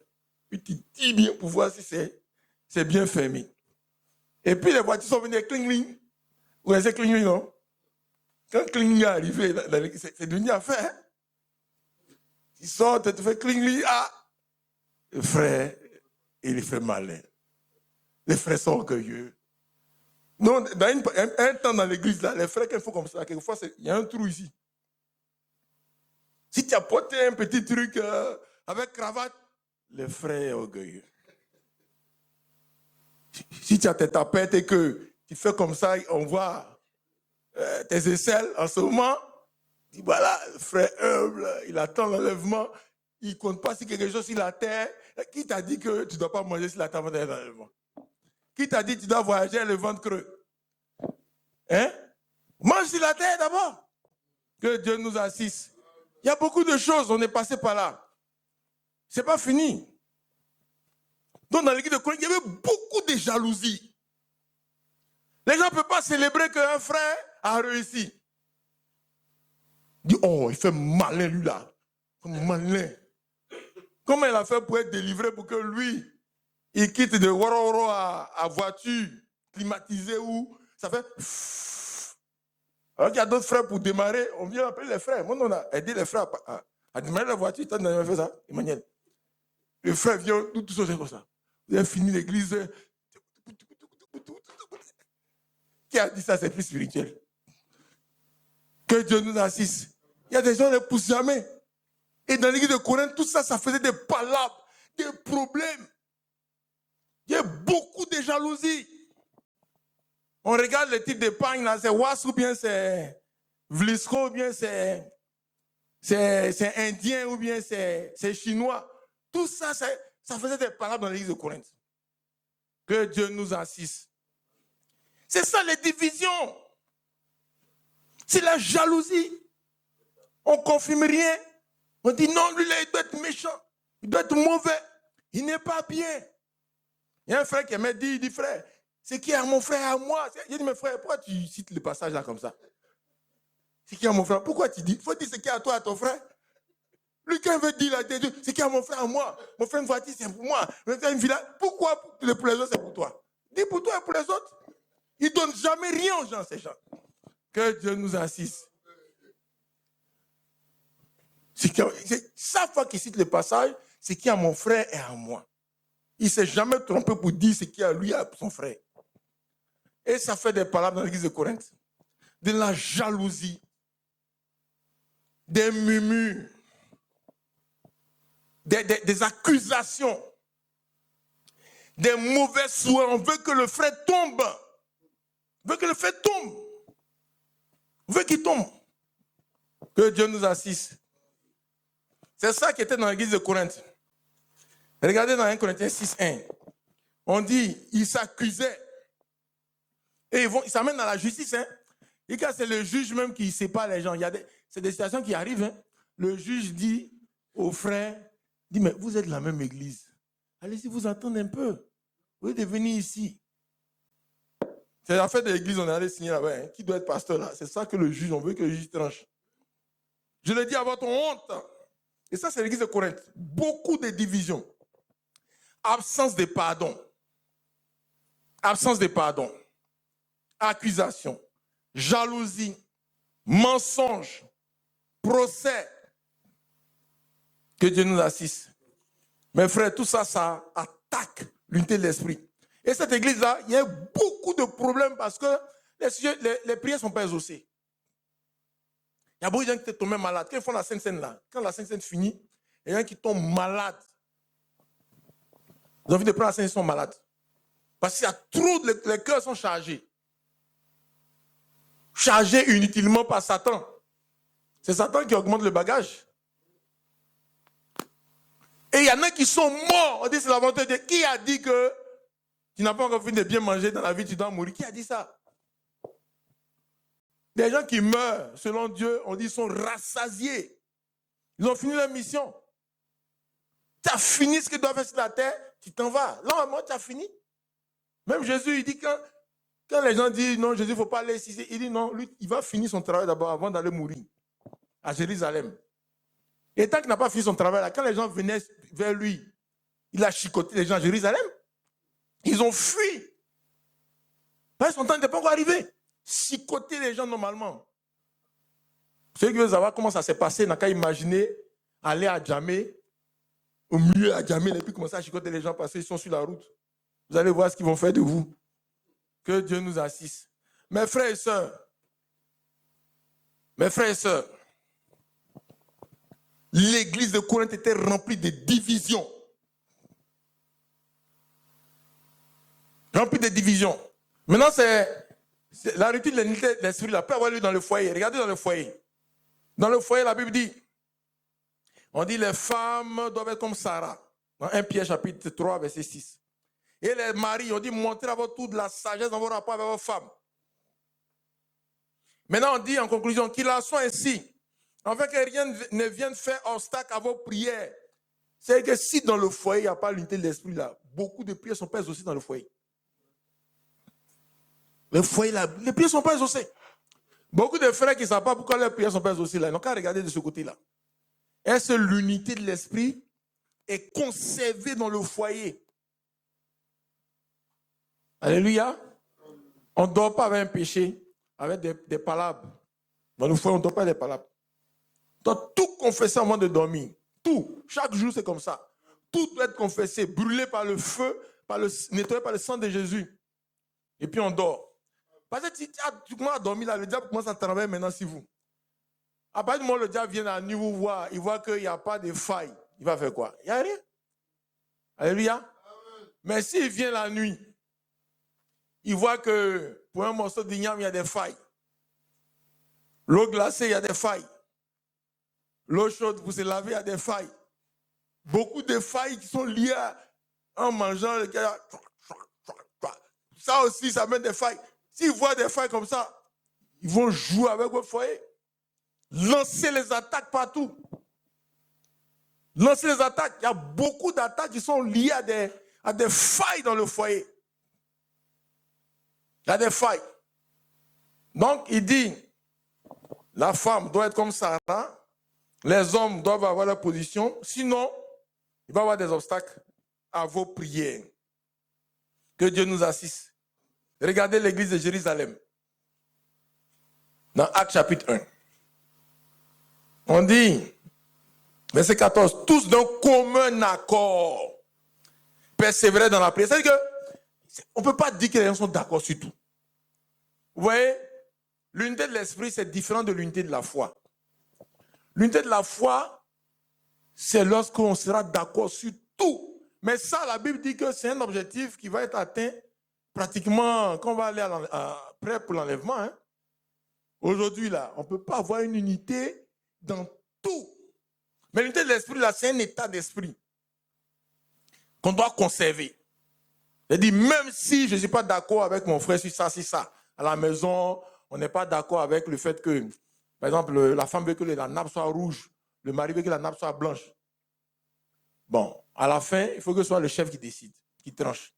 Puis tu dis bien pour voir si c'est bien fermé. Et puis les voitures sont venues, cling-ling. Vous connaissez cling-ling, non? Quand cling-ling est arrivé, c'est devenu affaire. Hein? Ils sortent, tu fais cling-ling, ah! Le frère, il fait malin. Les frères sont orgueilleux. Non, dans un temps dans l'église, là, les frères, quand ils font comme ça, quelquefois, il y a un trou ici. Si tu as porté un petit truc avec cravate, le frère est orgueilleux. Si tu as tes tapettes et que tu fais comme ça, on voit tes aisselles en ce moment, tu dis voilà, le frère humble, il attend l'enlèvement, il ne compte pas si quelque chose sur la terre. Qui t'a dit que tu ne dois pas manger sur la terre avant l'enlèvement? Qui t'a dit que tu dois voyager le ventre creux? Hein? Mange sur la terre d'abord. Que Dieu nous assiste. Il y a beaucoup de choses, on est passé par là. Ce n'est pas fini. Donc dans l'église de Corinthe, il y avait beaucoup de jalousie. Les gens ne peuvent pas célébrer qu'un frère a réussi. Il dit, oh, il fait malin lui là. Malin. Comment il a fait pour être délivré pour que lui, il quitte de Woro à voiture climatisée où ça fait... Alors qu'il y a d'autres frères pour démarrer, on vient appeler les frères. Moi, on a aidé les frères à démarrer la voiture. Tu as jamais fait ça, Emmanuel? Les frères viennent, tout ça, c'est comme ça. Vous avez fini l'église. Qui a dit ça, c'est plus spirituel? Que Dieu nous assiste. Il y a des gens qui ne poussent jamais. Et dans l'église de Corinthe, tout ça, ça faisait des palabres, des problèmes. Il y a beaucoup de jalousie. On regarde le type d'épargne, là, c'est Was ou bien c'est Vlisco ou bien c'est indien ou bien c'est chinois. Tout ça, ça faisait des palabres dans l'église de Corinthe. Que Dieu nous assiste. C'est ça les divisions. C'est la jalousie. On ne confirme rien. On dit non, lui là, il doit être méchant. Il doit être mauvais. Il n'est pas bien. Il y a un frère qui m'a dit, il dit frère, c'est qui à mon frère à moi? J'ai dit, mais frère, pourquoi tu cites le passage là comme ça? C'est qui à mon frère? Pourquoi tu dis? Il faut dire c'est qui à toi, à ton frère? Lui, quand il veut dire là, c'est qui à mon frère à moi? Mon frère, une voiture, c'est pour moi. Mon frère, une villa. Pourquoi pour les autres, c'est pour toi? Dis pour toi et pour les autres. Ils ne donnent jamais rien aux gens, ces gens. Que Dieu nous assiste. Chaque fois qu'il cite le passage, c'est qui à mon frère et à moi. Il ne s'est jamais trompé pour dire ce qui a lui à son frère. Et ça fait des palabres dans l'église de Corinthe. De la jalousie. Des murmures. Des accusations. Des mauvais souhaits. On veut que le frère tombe. On veut que le frère tombe. On veut qu'il tombe. Que Dieu nous assiste. C'est ça qui était dans l'église de Corinthe. Regardez dans 1 Corinthiens 6:1. On dit, ils s'accusaient. Et ils s'amènent dans la justice. Hein. Et quand c'est le juge même qui sépare les gens, c'est des situations qui arrivent. Hein. Le juge dit aux frères, dit, mais vous êtes de la même église. Allez-y, vous entendez un peu. Vous êtes venir ici. C'est l'affaire de l'église, on est allé signer là-bas. Hein. Qui doit être pasteur là? C'est ça que le juge, on veut que le juge tranche. Je le dis à votre honte. Et ça, c'est l'église de Corinthe. Beaucoup de divisions. Absence de pardon. Absence de pardon. Accusation. Jalousie. Mensonge. Procès. Que Dieu nous assiste. Mes frères, tout ça, ça attaque l'unité de l'esprit. Et cette église-là, il y a beaucoup de problèmes parce que les prières ne sont pas exaucées. Il y a beaucoup de gens qui sont tombés malades. Quand ils font la Sainte Seine là, quand la Sainte Seine finit, il y a des gens qui tombent malades. Ils ont envie de prendre la Sainte Seine, ils sont malades. Parce qu'il y a trop, les cœurs sont chargés. Chargés inutilement par Satan. C'est Satan qui augmente le bagage. Et il y en a qui sont morts. On dit c'est la volonté de Dieu. Qui a dit que tu n'as pas encore fini de bien manger dans la vie, tu dois mourir? Qui a dit ça? Des gens qui meurent, selon Dieu, on dit ils sont rassasiés. Ils ont fini leur mission. Tu as fini ce que tu dois faire sur la terre, tu t'en vas. Là, vraiment, tu as fini. Même Jésus, il dit quand les gens disent non, Jésus, il ne faut pas aller ici, il dit non, lui, il va finir son travail d'abord avant d'aller mourir à Jérusalem. Et tant qu'il n'a pas fini son travail, là, quand les gens venaient vers lui, il a chicoté les gens à Jérusalem. Ils ont fui. Parce que son temps n'était pas encore arrivé. Chicoter les gens normalement. Ceux qui veulent savoir comment ça s'est passé, n'a qu'à imaginer aller à Djamé, au milieu à Djamé, et puis commencer à chicoter les gens parce qu'ils sont sur la route. Vous allez voir ce qu'ils vont faire de vous. Que Dieu nous assiste. Mes frères et sœurs, l'église de Corinthe était remplie de divisions. Remplie de divisions. Maintenant, c'est la rupture de l'unité de l'esprit, là, peut avoir lieu dans le foyer. Regardez dans le foyer. Dans le foyer, la Bible dit, on dit les femmes doivent être comme Sarah. Dans 1 Pierre chapitre 3, verset 6. Et les maris, on dit, montrez à votre tour de la sagesse dans vos rapports avec vos femmes. Maintenant, on dit en conclusion, qu'il en soit ainsi, afin que rien ne vienne faire obstacle à vos prières. C'est que si dans le foyer, il n'y a pas l'unité de l'esprit, là, beaucoup de prières sont pas exaucées dans le foyer. Le foyer, là, les prières ne sont pas exaucées. Beaucoup de frères qui ne savent pas pourquoi les prières ne sont pas exaucées, là, ils n'ont qu'à regarder de ce côté-là. Est-ce l'unité de l'esprit est conservé dans le foyer. Alléluia. On ne dort pas avec un péché, avec des palabres. Dans le foyer, on ne dort pas avec des palabres. Tu dois tout confesser avant de dormir. Tout. Chaque jour, c'est comme ça. Tout doit être confessé, brûlé par le feu, nettoyé par le sang de Jésus. Et puis on dort. Parce que tu commences à dormir là, le diable commence à travailler maintenant sur vous. À partir du moment où le diable vient la nuit vous voir, il voit qu'il n'y a pas de faille. Il va faire quoi? Il n'y a rien. Alléluia. Mais s'il vient la nuit, il voit que pour un morceau d'igname, il y a des failles. L'eau glacée, il y a des failles. L'eau chaude pour se laver, il y a des failles. Beaucoup de failles qui sont liées en mangeant. Ça aussi, ça met des failles. S'ils voient des failles comme ça, ils vont jouer avec votre foyer. Lancer les attaques partout. Lancer les attaques. Il y a beaucoup d'attaques qui sont liées à des failles dans le foyer. Il y a des failles. Donc, il dit, la femme doit être comme Sarah. Les hommes doivent avoir leur position. Sinon, il va y avoir des obstacles à vos prières. Que Dieu nous assiste. Regardez l'église de Jérusalem. Dans Actes chapitre 1. On dit, verset 14, tous d'un commun accord persévéraient dans la prière. C'est-à-dire qu'on ne peut pas dire que les gens sont d'accord sur tout. Vous voyez, l'unité de l'esprit, c'est différent de l'unité de la foi. L'unité de la foi, c'est lorsqu'on sera d'accord sur tout. Mais ça, la Bible dit que c'est un objectif qui va être atteint pratiquement quand on va aller près pour l'enlèvement. Hein. Aujourd'hui, là, on ne peut pas avoir une unité dans tout. Mais l'unité de l'esprit, là, c'est un état d'esprit qu'on doit conserver. C'est-à-dire, même si je ne suis pas d'accord avec mon frère sur ça, à la maison, on n'est pas d'accord avec le fait que, par exemple, la femme veut que la nappe soit rouge, le mari veut que la nappe soit blanche. Bon, à la fin, il faut que ce soit le chef qui décide, qui tranche.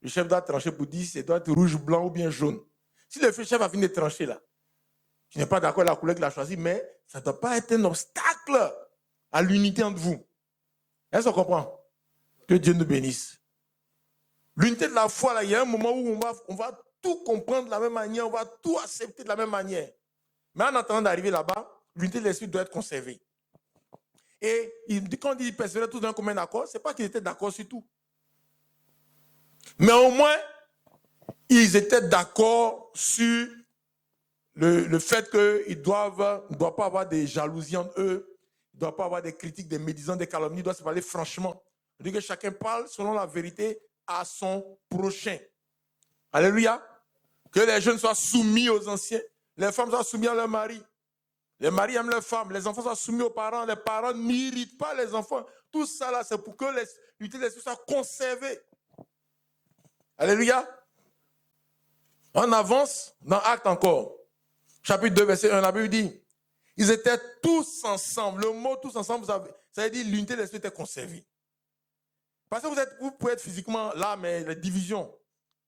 Le chef doit trancher pour dire si ça doit être rouge, blanc ou bien jaune. Si le chef a fini de trancher là, tu n'es pas d'accord avec la couleur qu'il a choisie, mais ça ne doit pas être un obstacle à l'unité entre vous. Est-ce qu'on comprend? Que Dieu nous bénisse. L'unité de la foi, là, il y a un moment où on va tout comprendre de la même manière, on va tout accepter de la même manière. Mais en attendant d'arriver là-bas, l'unité de l'esprit doit être conservée. Et quand il dit persévérer tous dans un commun accord, ce n'est pas qu'ils étaient d'accord sur tout. Mais au moins, ils étaient d'accord sur le fait qu'ils ne doivent pas avoir des jalousies entre eux, ils ne doivent pas avoir des critiques, des médisances, des calomnies, ils doivent se parler franchement. On dit que chacun parle selon la vérité à son prochain. Alléluia. Que les jeunes soient soumis aux anciens, les femmes soient soumises à leurs maris. Les maris aiment leurs femmes, les enfants soient soumis aux parents, les parents n'irritent pas les enfants. Tout ça là, c'est pour que l'unité de l'esprit soit conservée. Alléluia. On avance dans Actes encore. Chapitre 2, verset 1, la Bible dit, ils étaient tous ensemble. Le mot tous ensemble, ça veut dire l'unité de l'esprit était conservée. Parce que vous pouvez être physiquement là, mais les divisions,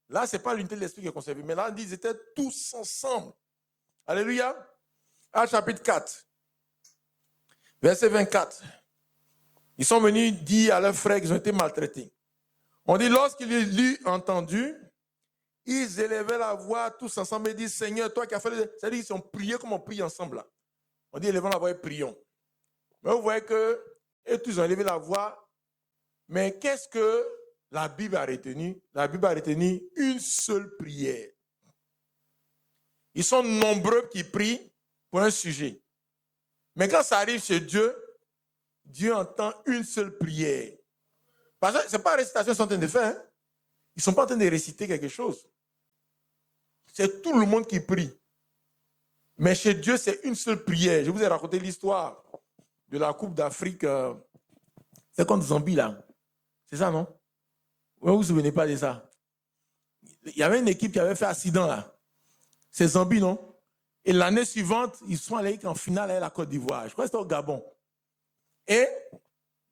là, ce n'est pas l'unité de l'esprit qui est conservée. Mais là, on dit ils étaient tous ensemble. Alléluia. Actes chapitre 4, verset 24. Ils sont venus dire à leurs frères qu'ils ont été maltraités. On dit, lorsqu'ils l'eurent entendu, ils élevaient la voix tous ensemble et disent, Seigneur, toi qui as fait le... C'est-à-dire qu'ils ont prié comme on prie ensemble là. On dit, élevons la voix et prions. Mais vous voyez que, et tous ont élevé la voix. Mais qu'est-ce que la Bible a retenu? La Bible a retenu une seule prière. Ils sont nombreux qui prient pour un sujet. Mais quand ça arrive chez Dieu, Dieu entend une seule prière. Parce que ce n'est pas la récitation qu'ils sont en train de faire. Hein? Ils ne sont pas en train de réciter quelque chose. C'est tout le monde qui prie. Mais chez Dieu, c'est une seule prière. Je vous ai raconté l'histoire de la Coupe d'Afrique. C'est contre Zambie, là. C'est ça, non? Vous ne vous souvenez pas de ça? Il y avait une équipe qui avait fait accident, là. C'est Zambie, non? Et l'année suivante, ils sont allés en finale avec la Côte d'Ivoire. Je crois que c'était au Gabon. Et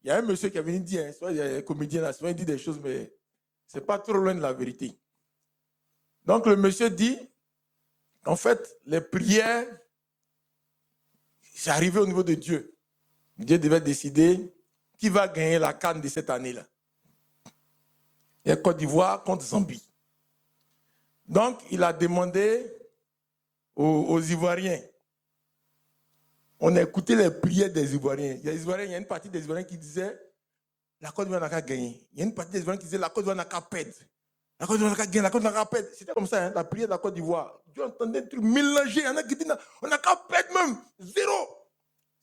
il y a un monsieur qui est venu dire, il y a un comédien là, souvent il dit des choses, mais ce n'est pas trop loin de la vérité. Donc le monsieur dit, en fait, les prières, c'est arrivé au niveau de Dieu. Dieu devait décider qui va gagner la CAN de cette année-là. Il y a Côte d'Ivoire contre Zambie. Donc, il a demandé aux Ivoiriens. On a écouté les prières des Ivoiriens. Il y a une partie des Ivoiriens qui disait la Côte d'Ivoire n'a qu'à gagner. Il y a une partie des Ivoiriens qui disait la Côte d'Ivoire n'a qu'à perdre. La Côte d'Ivoire n'a qu'à gagner, la Côte d'Ivoire n'a qu'à perdre. C'était comme ça, hein, la prière de la Côte d'Ivoire. Dieu entendait tout mélanger. Il y en a qui disent on n'a qu'à perdre même. 0.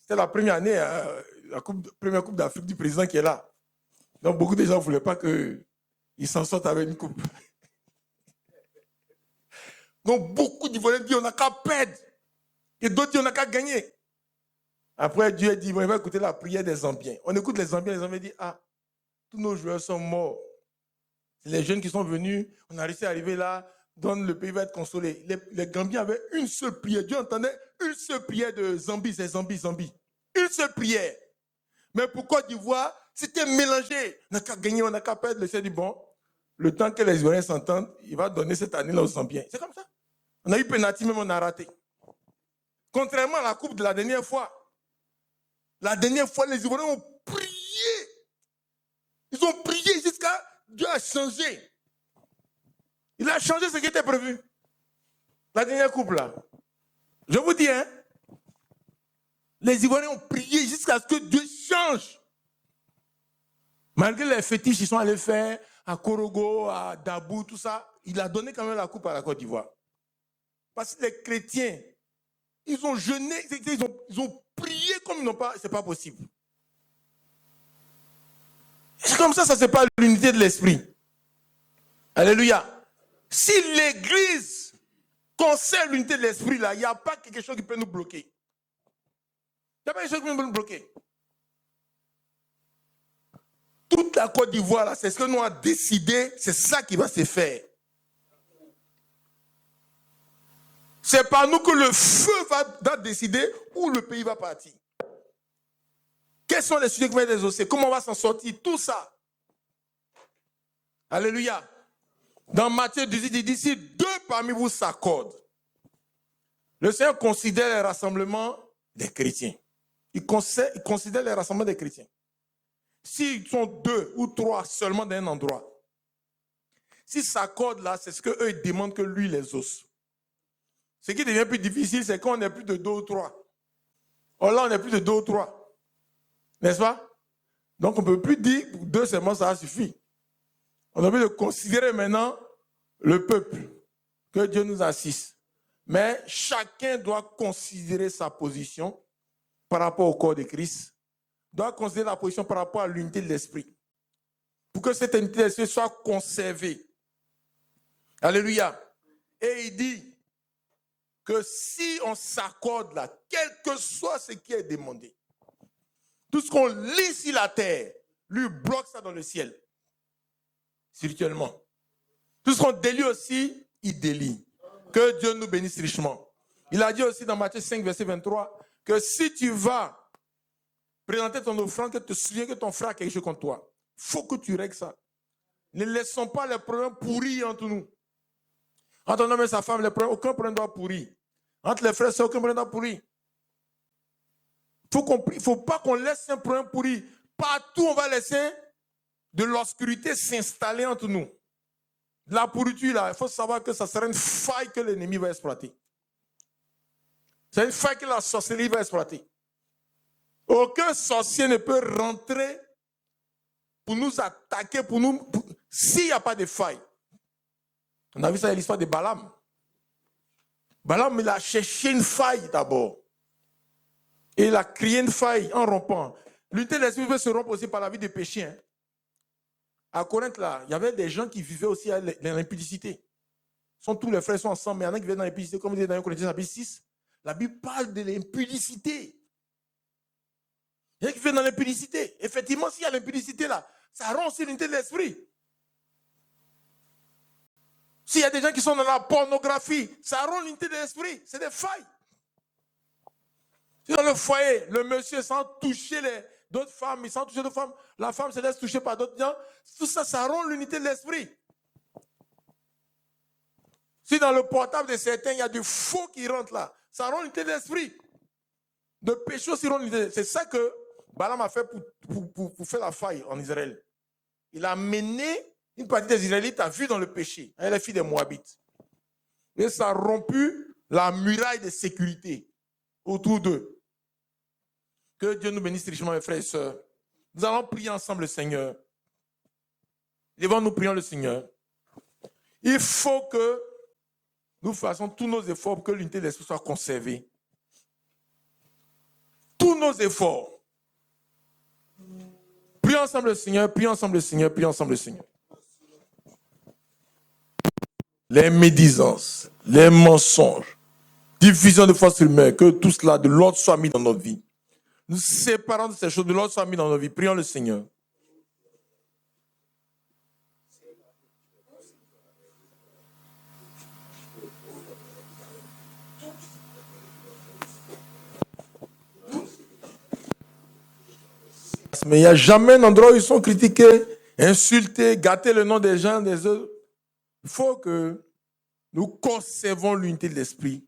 C'était la première année, la première Coupe d'Afrique du président qui est là. Donc beaucoup de gens ne voulaient pas qu'il s'en sorte avec une coupe. Donc beaucoup d'Ivoiriens disent on n'a qu'à perdre. Et d'autres disent on n'a qu'à gagner. Après, Dieu a dit, on va écouter la prière des Zambiens. On écoute les Zambiens disent, ah, tous nos joueurs sont morts. C'est les jeunes qui sont venus, on a réussi à arriver là, donc le pays va être consolé. Les Gambiens avaient une seule prière. Dieu entendait une seule prière de Zambie, c'est Zambie. Une seule prière. Mais pour Côte d'Ivoire, c'était mélangé. On n'a qu'à gagner, on n'a qu'à perdre. Le Seigneur dit, bon, le temps que les Ivoiriens s'entendent, il va donner cette année-là aux Zambiens. C'est comme ça. On a eu penalty, même on a raté. Contrairement à la coupe de la dernière fois, les Ivoiriens ont prié. Ils ont prié jusqu'à Dieu a changé. Il a changé ce qui était prévu. La dernière coupe là. Je vous dis, hein, les Ivoiriens ont prié jusqu'à ce que Dieu change. Malgré les fétiches qu'ils sont allés faire à Korogo, à Dabou, tout ça, il a donné quand même la coupe à la Côte d'Ivoire. Parce que les chrétiens, ils ont jeûné, ils ont prié comme ils n'ont pas, c'est pas possible. C'est comme ça c'est pas l'unité de l'esprit. Alléluia. Si l'église conserve l'unité de l'esprit là, il n'y a pas quelque chose qui peut nous bloquer. Il n'y a pas quelque chose qui peut nous bloquer. Toute la Côte d'Ivoire là, c'est ce que nous avons décidé, c'est ça qui va se faire. C'est par nous que le feu va décider où le pays va partir. Quels sont les sujets qui vont être exaucés? Comment on va s'en sortir? Tout ça. Alléluia. Dans Matthieu 18, il dit, si 2 parmi vous s'accordent, le Seigneur considère les rassemblements des chrétiens. Il considère les rassemblements des chrétiens. S'ils sont 2 ou 3 seulement dans un endroit, s'ils s'accordent là, c'est ce qu'eux ils demandent que lui les ose. Ce qui devient plus difficile, c'est quand on est plus de 2 ou 3. Or là, on est plus de 2 ou 3. N'est-ce pas? Donc, on ne peut plus dire 2 seulement, ça suffit. On a envie de considérer maintenant le peuple, que Dieu nous assiste. Mais chacun doit considérer sa position par rapport au corps de Christ, doit considérer la position par rapport à l'unité de l'esprit. Pour que cette unité de l'esprit soit conservée. Alléluia. Et il dit que si on s'accorde là, quel que soit ce qui est demandé, tout ce qu'on lit sur la terre, lui bloque ça dans le ciel. Spirituellement. Tout ce qu'on délie aussi, il délie. Que Dieu nous bénisse richement. Il a dit aussi dans Matthieu 5, verset 23, que si tu vas présenter ton offrande, que tu te souviens que ton frère a quelque chose contre toi, il faut que tu règles ça. Ne laissons pas les problèmes pourris entre nous. Entre un homme et sa femme, aucun problème doit pourrir. Entre les frères, c'est aucun problème doit pourrir. Il ne faut pas qu'on laisse un problème pourri. Partout, on va laisser de l'obscurité s'installer entre nous. La pourriture, là, il faut savoir que ça sera une faille que l'ennemi va exploiter. C'est une faille que la sorcellerie va exploiter. Aucun sorcier ne peut rentrer pour nous attaquer, s'il n'y a pas de faille. On a vu ça dans l'histoire de Balaam. Balaam, il a cherché une faille d'abord. Et il a créé une faille en rompant. L'unité de l'esprit peut se rompre aussi par la vie de péché. Hein. À Corinthe, là, il y avait des gens qui vivaient aussi dans l'impudicité. Tous les frères sont ensemble, mais il y en a qui vivaient dans l'impudicité, comme il dit dans 1 Corinthiens chapitre 6. La Bible parle de l'impudicité. Il y en a qui vivent dans l'impudicité. Effectivement, s'il y a l'impudicité là, ça rompt aussi l'unité de l'esprit. S'il y a des gens qui sont dans la pornographie, ça rompt l'unité de l'esprit. C'est des failles. Si dans le foyer, le monsieur sans toucher d'autres femmes, sans toucher d'autres femmes, la femme se laisse toucher par d'autres gens, tout ça, ça rompt l'unité de l'esprit. Si dans le portable de certains, il y a du faux qui rentre là, ça rompt l'unité de l'esprit. De péché aussi rompt l'unité. C'est ça que Balaam a fait pour faire la faille en Israël. Il a mené une partie des Israélites à vivre dans le péché, avec les filles des Moabites. Et ça a rompu la muraille de sécurité autour d'eux. Que Dieu nous bénisse richement, mes frères et sœurs. Nous allons prier ensemble le Seigneur. Devant nous, prions le Seigneur. Il faut que nous fassions tous nos efforts pour que l'unité de l'esprit soit conservée. Tous nos efforts. Prions ensemble le Seigneur, prions ensemble le Seigneur, prions ensemble le Seigneur. Les médisances, les mensonges, diffusion de fausses rumeurs, que tout cela de l'ordre soit mis dans nos vies. Nous séparons de ces choses, de l'ordre soit mis dans nos vies. Prions le Seigneur. Mais il n'y a jamais un endroit où ils sont critiqués, insultés, gâtés le nom des gens, des autres. Il faut que nous conservons l'unité de l'esprit.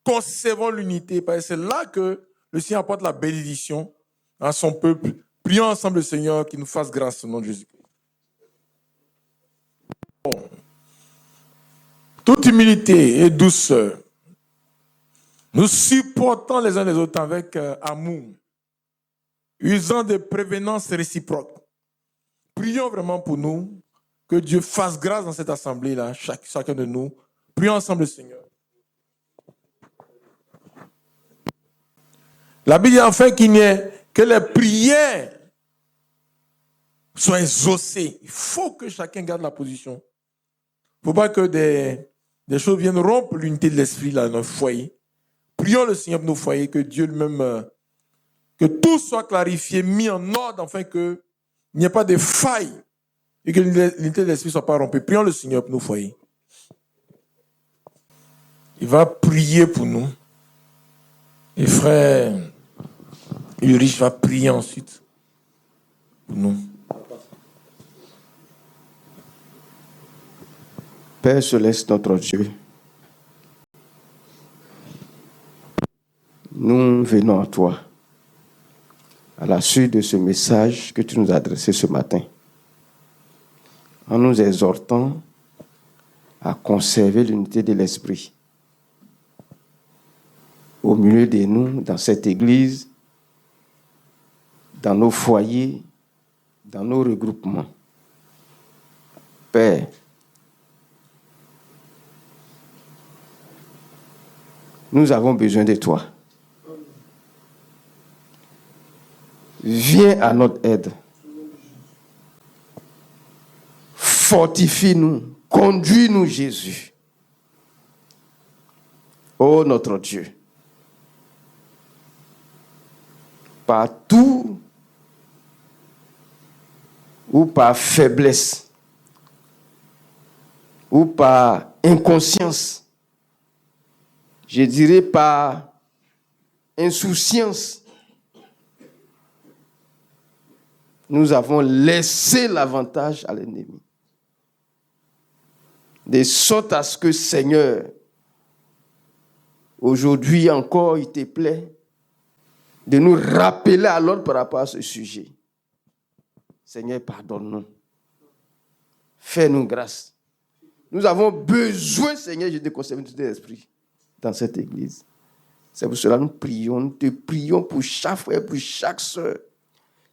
Conservons l'unité, parce que c'est là que le Seigneur apporte la bénédiction à son peuple. Prions ensemble le Seigneur qui nous fasse grâce au nom de Jésus-Christ. Bon. Toute humilité et douceur, nous supportons les uns les autres avec amour, usant de prévenance réciproque. Prions vraiment pour nous, que Dieu fasse grâce dans cette assemblée-là, chacun de nous. Prions ensemble le Seigneur. La Bible dit enfin que les prières soient exaucées. Il faut que chacun garde la position. Il ne faut pas que des choses viennent rompre l'unité de l'esprit là, dans le foyer. Prions le Seigneur pour nos foyers, que Dieu lui-même, que tout soit clarifié, mis en ordre, afin qu'il n'y ait pas de failles et que l'unité de l'esprit ne soit pas rompue. Prions le Seigneur pour nos foyers. Il va prier pour nous. Et frère Ulrich va prier ensuite pour nous. Père céleste, notre Dieu, nous venons à toi à la suite de ce message que tu nous as adressé ce matin, en nous exhortant à conserver l'unité de l'esprit au milieu de nous, dans cette église, dans nos foyers, dans nos regroupements. Père, nous avons besoin de toi. Viens à notre aide. Fortifie-nous, conduis-nous, Jésus. Ô notre Dieu, partout ou par faiblesse ou par inconscience, je dirais par insouciance, nous avons laissé l'avantage à l'ennemi. De sorte à ce que, Seigneur, aujourd'hui encore, il te plaît de nous rappeler à l'ordre par rapport à ce sujet. Seigneur, pardonne-nous. Fais-nous grâce. Nous avons besoin, Seigneur, de conserver tout l'esprit dans cette église. C'est pour cela que nous prions, nous te prions pour chaque frère, pour chaque soeur,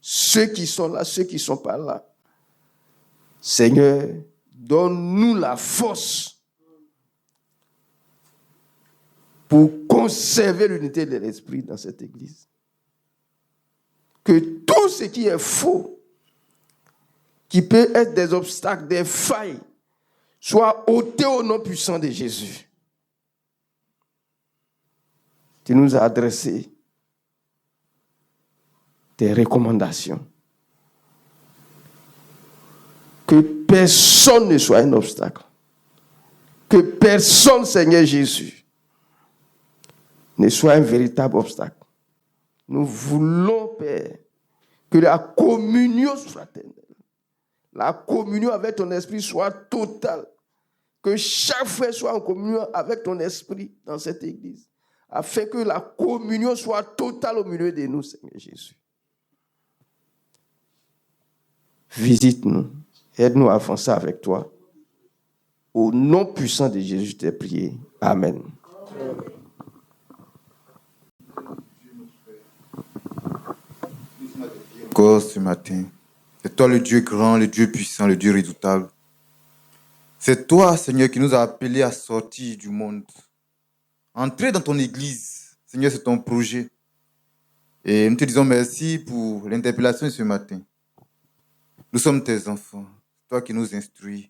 ceux qui sont là, ceux qui ne sont pas là. Seigneur, donne-nous la force pour conserver l'unité de l'esprit dans cette église. Que tout ce qui est faux, qui peut être des obstacles, des failles, soit ôté au nom puissant de Jésus. Tu nous as adressé tes recommandations. Que personne ne soit un obstacle. Que personne, Seigneur Jésus, ne soit un véritable obstacle. Nous voulons, Père, que la communion fraternelle, la communion avec ton esprit soit totale. Que chaque frère soit en communion avec ton esprit dans cette église. Afin que la communion soit totale au milieu de nous, Seigneur Jésus. Visite-nous. Aide-nous à avancer avec toi. Au nom puissant de Jésus, je t'ai prié. Amen. Encore ce matin. C'est toi le Dieu grand, le Dieu puissant, le Dieu redoutable. C'est toi, Seigneur, qui nous a appelés à sortir du monde. Entrer dans ton église. Seigneur, c'est ton projet. Et nous te disons merci pour l'interpellation de ce matin. Nous sommes tes enfants. C'est toi qui nous instruis.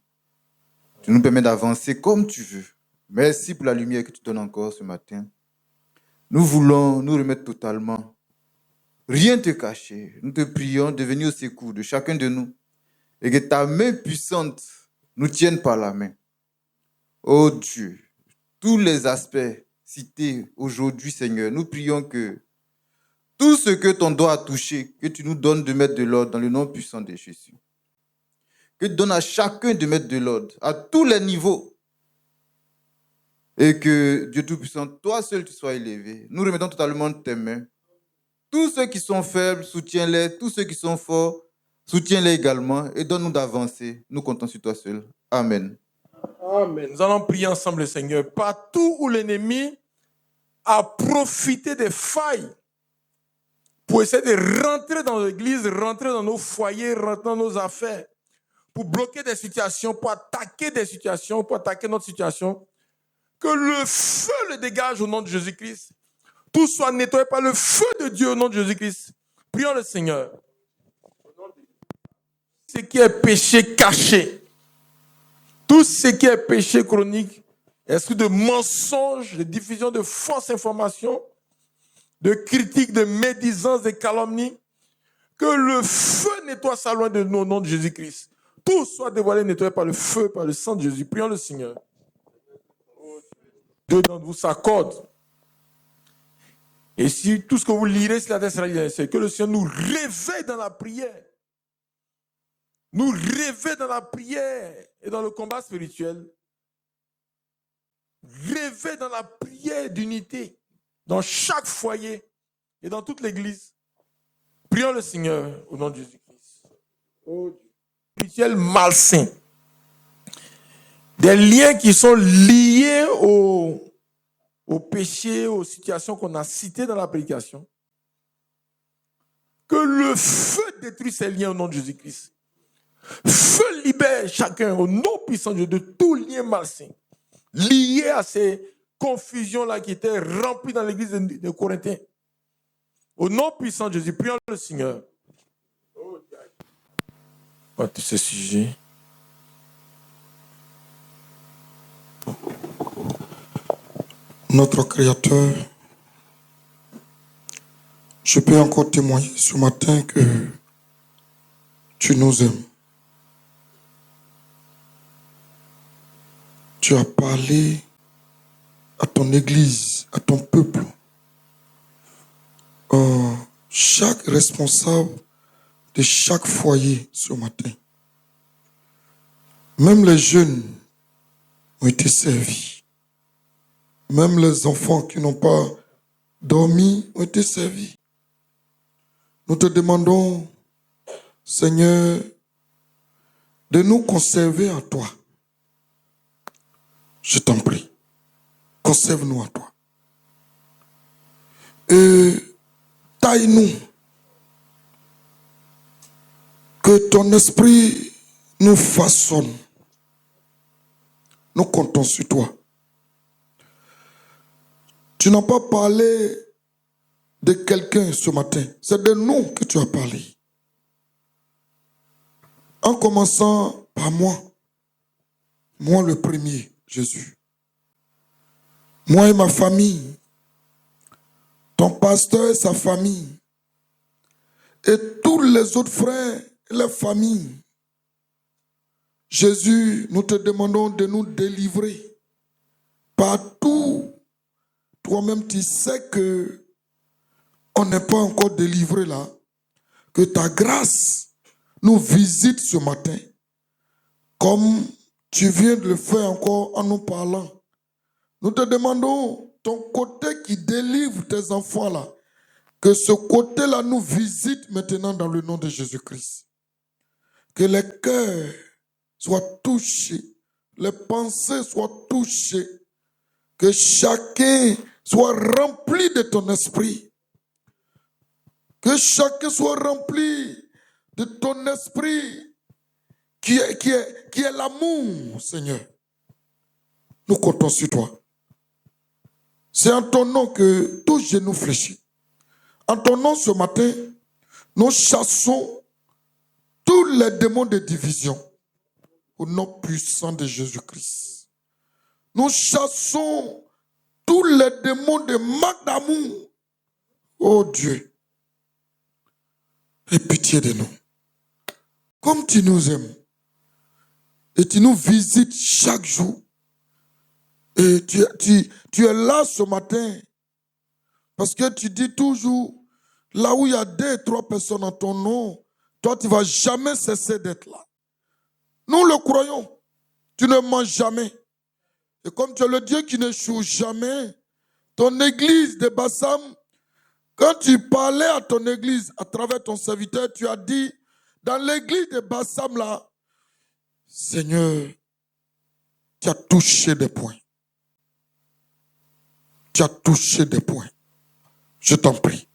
Tu nous permets d'avancer comme tu veux. Merci pour la lumière que tu donnes encore ce matin. Nous voulons nous remettre totalement. Rien te cacher. Nous te prions de venir au secours de chacun de nous et que ta main puissante nous tienne par la main. Oh Dieu, tous les aspects cités aujourd'hui, Seigneur, nous prions que tout ce que ton doigt a touché, que tu nous donnes de mettre de l'ordre dans le nom puissant de Jésus. Que tu donnes à chacun de mettre de l'ordre, à tous les niveaux. Et que, Dieu Tout-Puissant, toi seul tu sois élevé. Nous remettons totalement tes mains. Tous ceux qui sont faibles, soutiens-les. Tous ceux qui sont forts, soutiens-les également. Et donne-nous d'avancer. Nous comptons sur toi seul. Amen. Amen. Nous allons prier ensemble le Seigneur. Partout où l'ennemi a profité des failles pour essayer de rentrer dans l'église, rentrer dans nos foyers, rentrer dans nos affaires, pour bloquer des situations, pour attaquer des situations, pour attaquer notre situation, que le feu le dégage au nom de Jésus-Christ. Tout soit nettoyé par le feu de Dieu au nom de Jésus-Christ. Prions le Seigneur. Ce qui est péché caché, tout ce qui est péché chronique, esprit de mensonge, de diffusion de fausses informations, de critiques, de médisance, de calomnies, que le feu nettoie ça loin de nous au nom de Jésus-Christ. Tout soit dévoilé, nettoyé par le feu, par le sang de Jésus. Prions le Seigneur. Deux d'entre vous s'accordent. Et si tout ce que vous lirez, c'est que le Seigneur nous réveille dans la prière. Nous réveille dans la prière et dans le combat spirituel. Réveille dans la prière d'unité, dans chaque foyer et dans toute l'église. Prions le Seigneur au nom de Jésus-Christ. Oh Dieu. Spirituel malsain. Des liens qui sont liés au péché, aux situations qu'on a citées dans la prédication. Que le feu détruise ces liens au nom de Jésus-Christ. Feu libère chacun au nom puissant de Dieu de tout lien malsain lié à ces confusions-là qui étaient remplies dans l'église de Corinthiens. Au nom puissant de Jésus, prions le Seigneur. Pas tous ces sujets. Notre Créateur, je peux encore témoigner ce matin que tu nous aimes. Tu as parlé à ton Église, à ton peuple. Chaque responsable de chaque foyer ce matin, même les jeunes ont été servis. Même les enfants qui n'ont pas dormi ont été servis. Nous te demandons, Seigneur, de nous conserver en toi. Je t'en prie, conserve-nous en toi. Et taille-nous. Que ton esprit nous façonne. Nous comptons sur toi. Tu n'as pas parlé de quelqu'un ce matin. C'est de nous que tu as parlé. En commençant par moi. Moi le premier, Jésus. Moi et ma famille. Ton pasteur et sa famille. Et tous les autres frères et les familles. Jésus, nous te demandons de nous délivrer. Partout. Toi-même, tu sais que on n'est pas encore délivré là. Que ta grâce nous visite ce matin. Comme tu viens de le faire encore en nous parlant. Nous te demandons ton côté qui délivre tes enfants là. Que ce côté-là nous visite maintenant dans le nom de Jésus-Christ. Que les cœurs soient touchés, les pensées soient touchées, que chacun soit rempli de ton esprit. Que chacun soit rempli de ton esprit qui est l'amour, Seigneur. Nous comptons sur toi. C'est en ton nom que tout genou fléchit. En ton nom ce matin, nous chassons tous les démons de division au nom puissant de Jésus-Christ. Nous chassons tous les démons de manque d'amour. Oh Dieu, aie pitié de nous. Comme tu nous aimes et tu nous visites chaque jour. Et tu es là ce matin parce que tu dis toujours, là où il y a 2 et 3 personnes en ton nom, toi tu ne vas jamais cesser d'être là. Nous le croyons, tu ne mens jamais. Et comme tu es le Dieu qui n'échoue jamais, ton église de Bassam, quand tu parlais à ton église à travers ton serviteur, tu as dit, dans l'église de Bassam là, Seigneur, tu as touché des points. Tu as touché des points. Je t'en prie.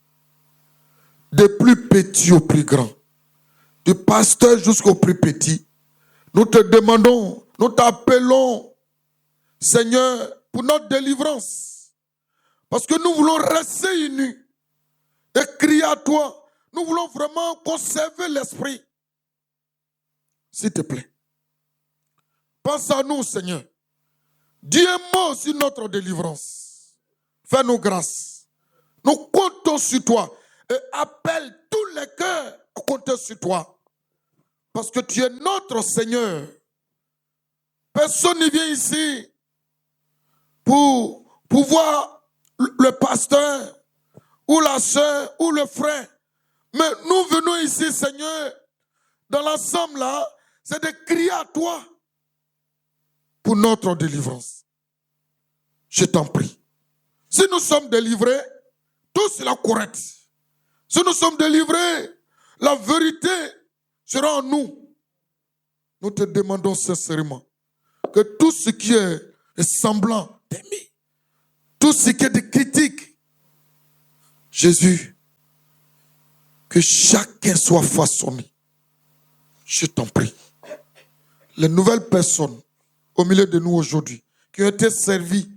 Des plus petits au plus grand. Du pasteur jusqu'au plus petit. Nous te demandons, nous t'appelons, Seigneur, pour notre délivrance. Parce que nous voulons rester unis et crier à toi. Nous voulons vraiment conserver l'esprit. S'il te plaît. Pense à nous, Seigneur. Dis un mot sur notre délivrance. Fais-nous grâce. Nous comptons sur toi et appelle tous les cœurs à compter sur toi. Parce que tu es notre Seigneur. Personne ne vient ici pour voir le pasteur ou la soeur ou le frère. Mais nous venons ici, Seigneur, dans l'ensemble là, c'est de crier à toi pour notre délivrance. Je t'en prie. Si nous sommes délivrés, tout sera correct. Si nous sommes délivrés, la vérité sera en nous. Nous te demandons sincèrement que tout ce qui est semblant d'aimer, tout ce qui est de critique, Jésus, que chacun soit façonné. Je t'en prie. Les nouvelles personnes au milieu de nous aujourd'hui, qui ont été servies,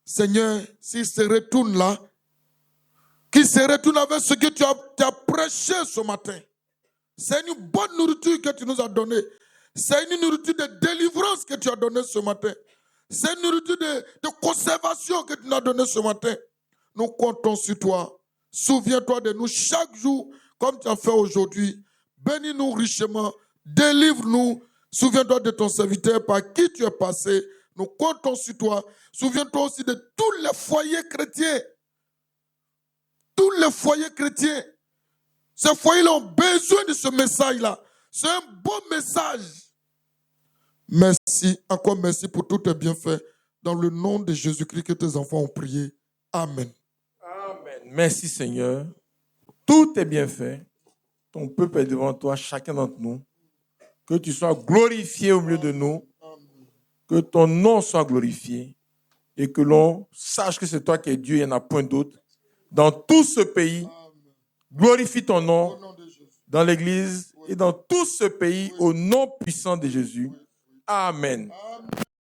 Seigneur, s'ils se retournent là, qu'ils se retournent avec ce que tu as prêché ce matin. C'est une bonne nourriture que tu nous as donnée. C'est une nourriture de délivrance que tu as donnée ce matin. C'est une nourriture de conservation que tu nous as donnée ce matin. Nous comptons sur toi. Souviens-toi de nous chaque jour, comme tu as fait aujourd'hui. Bénis-nous richement. Délivre-nous. Souviens-toi de ton serviteur par qui tu es passé. Nous comptons sur toi. Souviens-toi aussi de tous les foyers chrétiens. Tous les foyers chrétiens. Ces foyers-là ont besoin de ce message-là. C'est un beau message. Merci, encore merci pour tous tes bienfaits. Dans le nom de Jésus-Christ que tes enfants ont prié. Amen. Amen. Merci Seigneur. Tout est bien fait. Ton peuple est devant toi, chacun d'entre nous. Que tu sois glorifié au milieu de nous. Que ton nom soit glorifié. Et que l'on sache que c'est toi qui es Dieu, il n'y en a point d'autre. Dans tout ce pays, glorifie ton nom dans l'Église et dans tout ce pays au nom puissant de Jésus. Amen.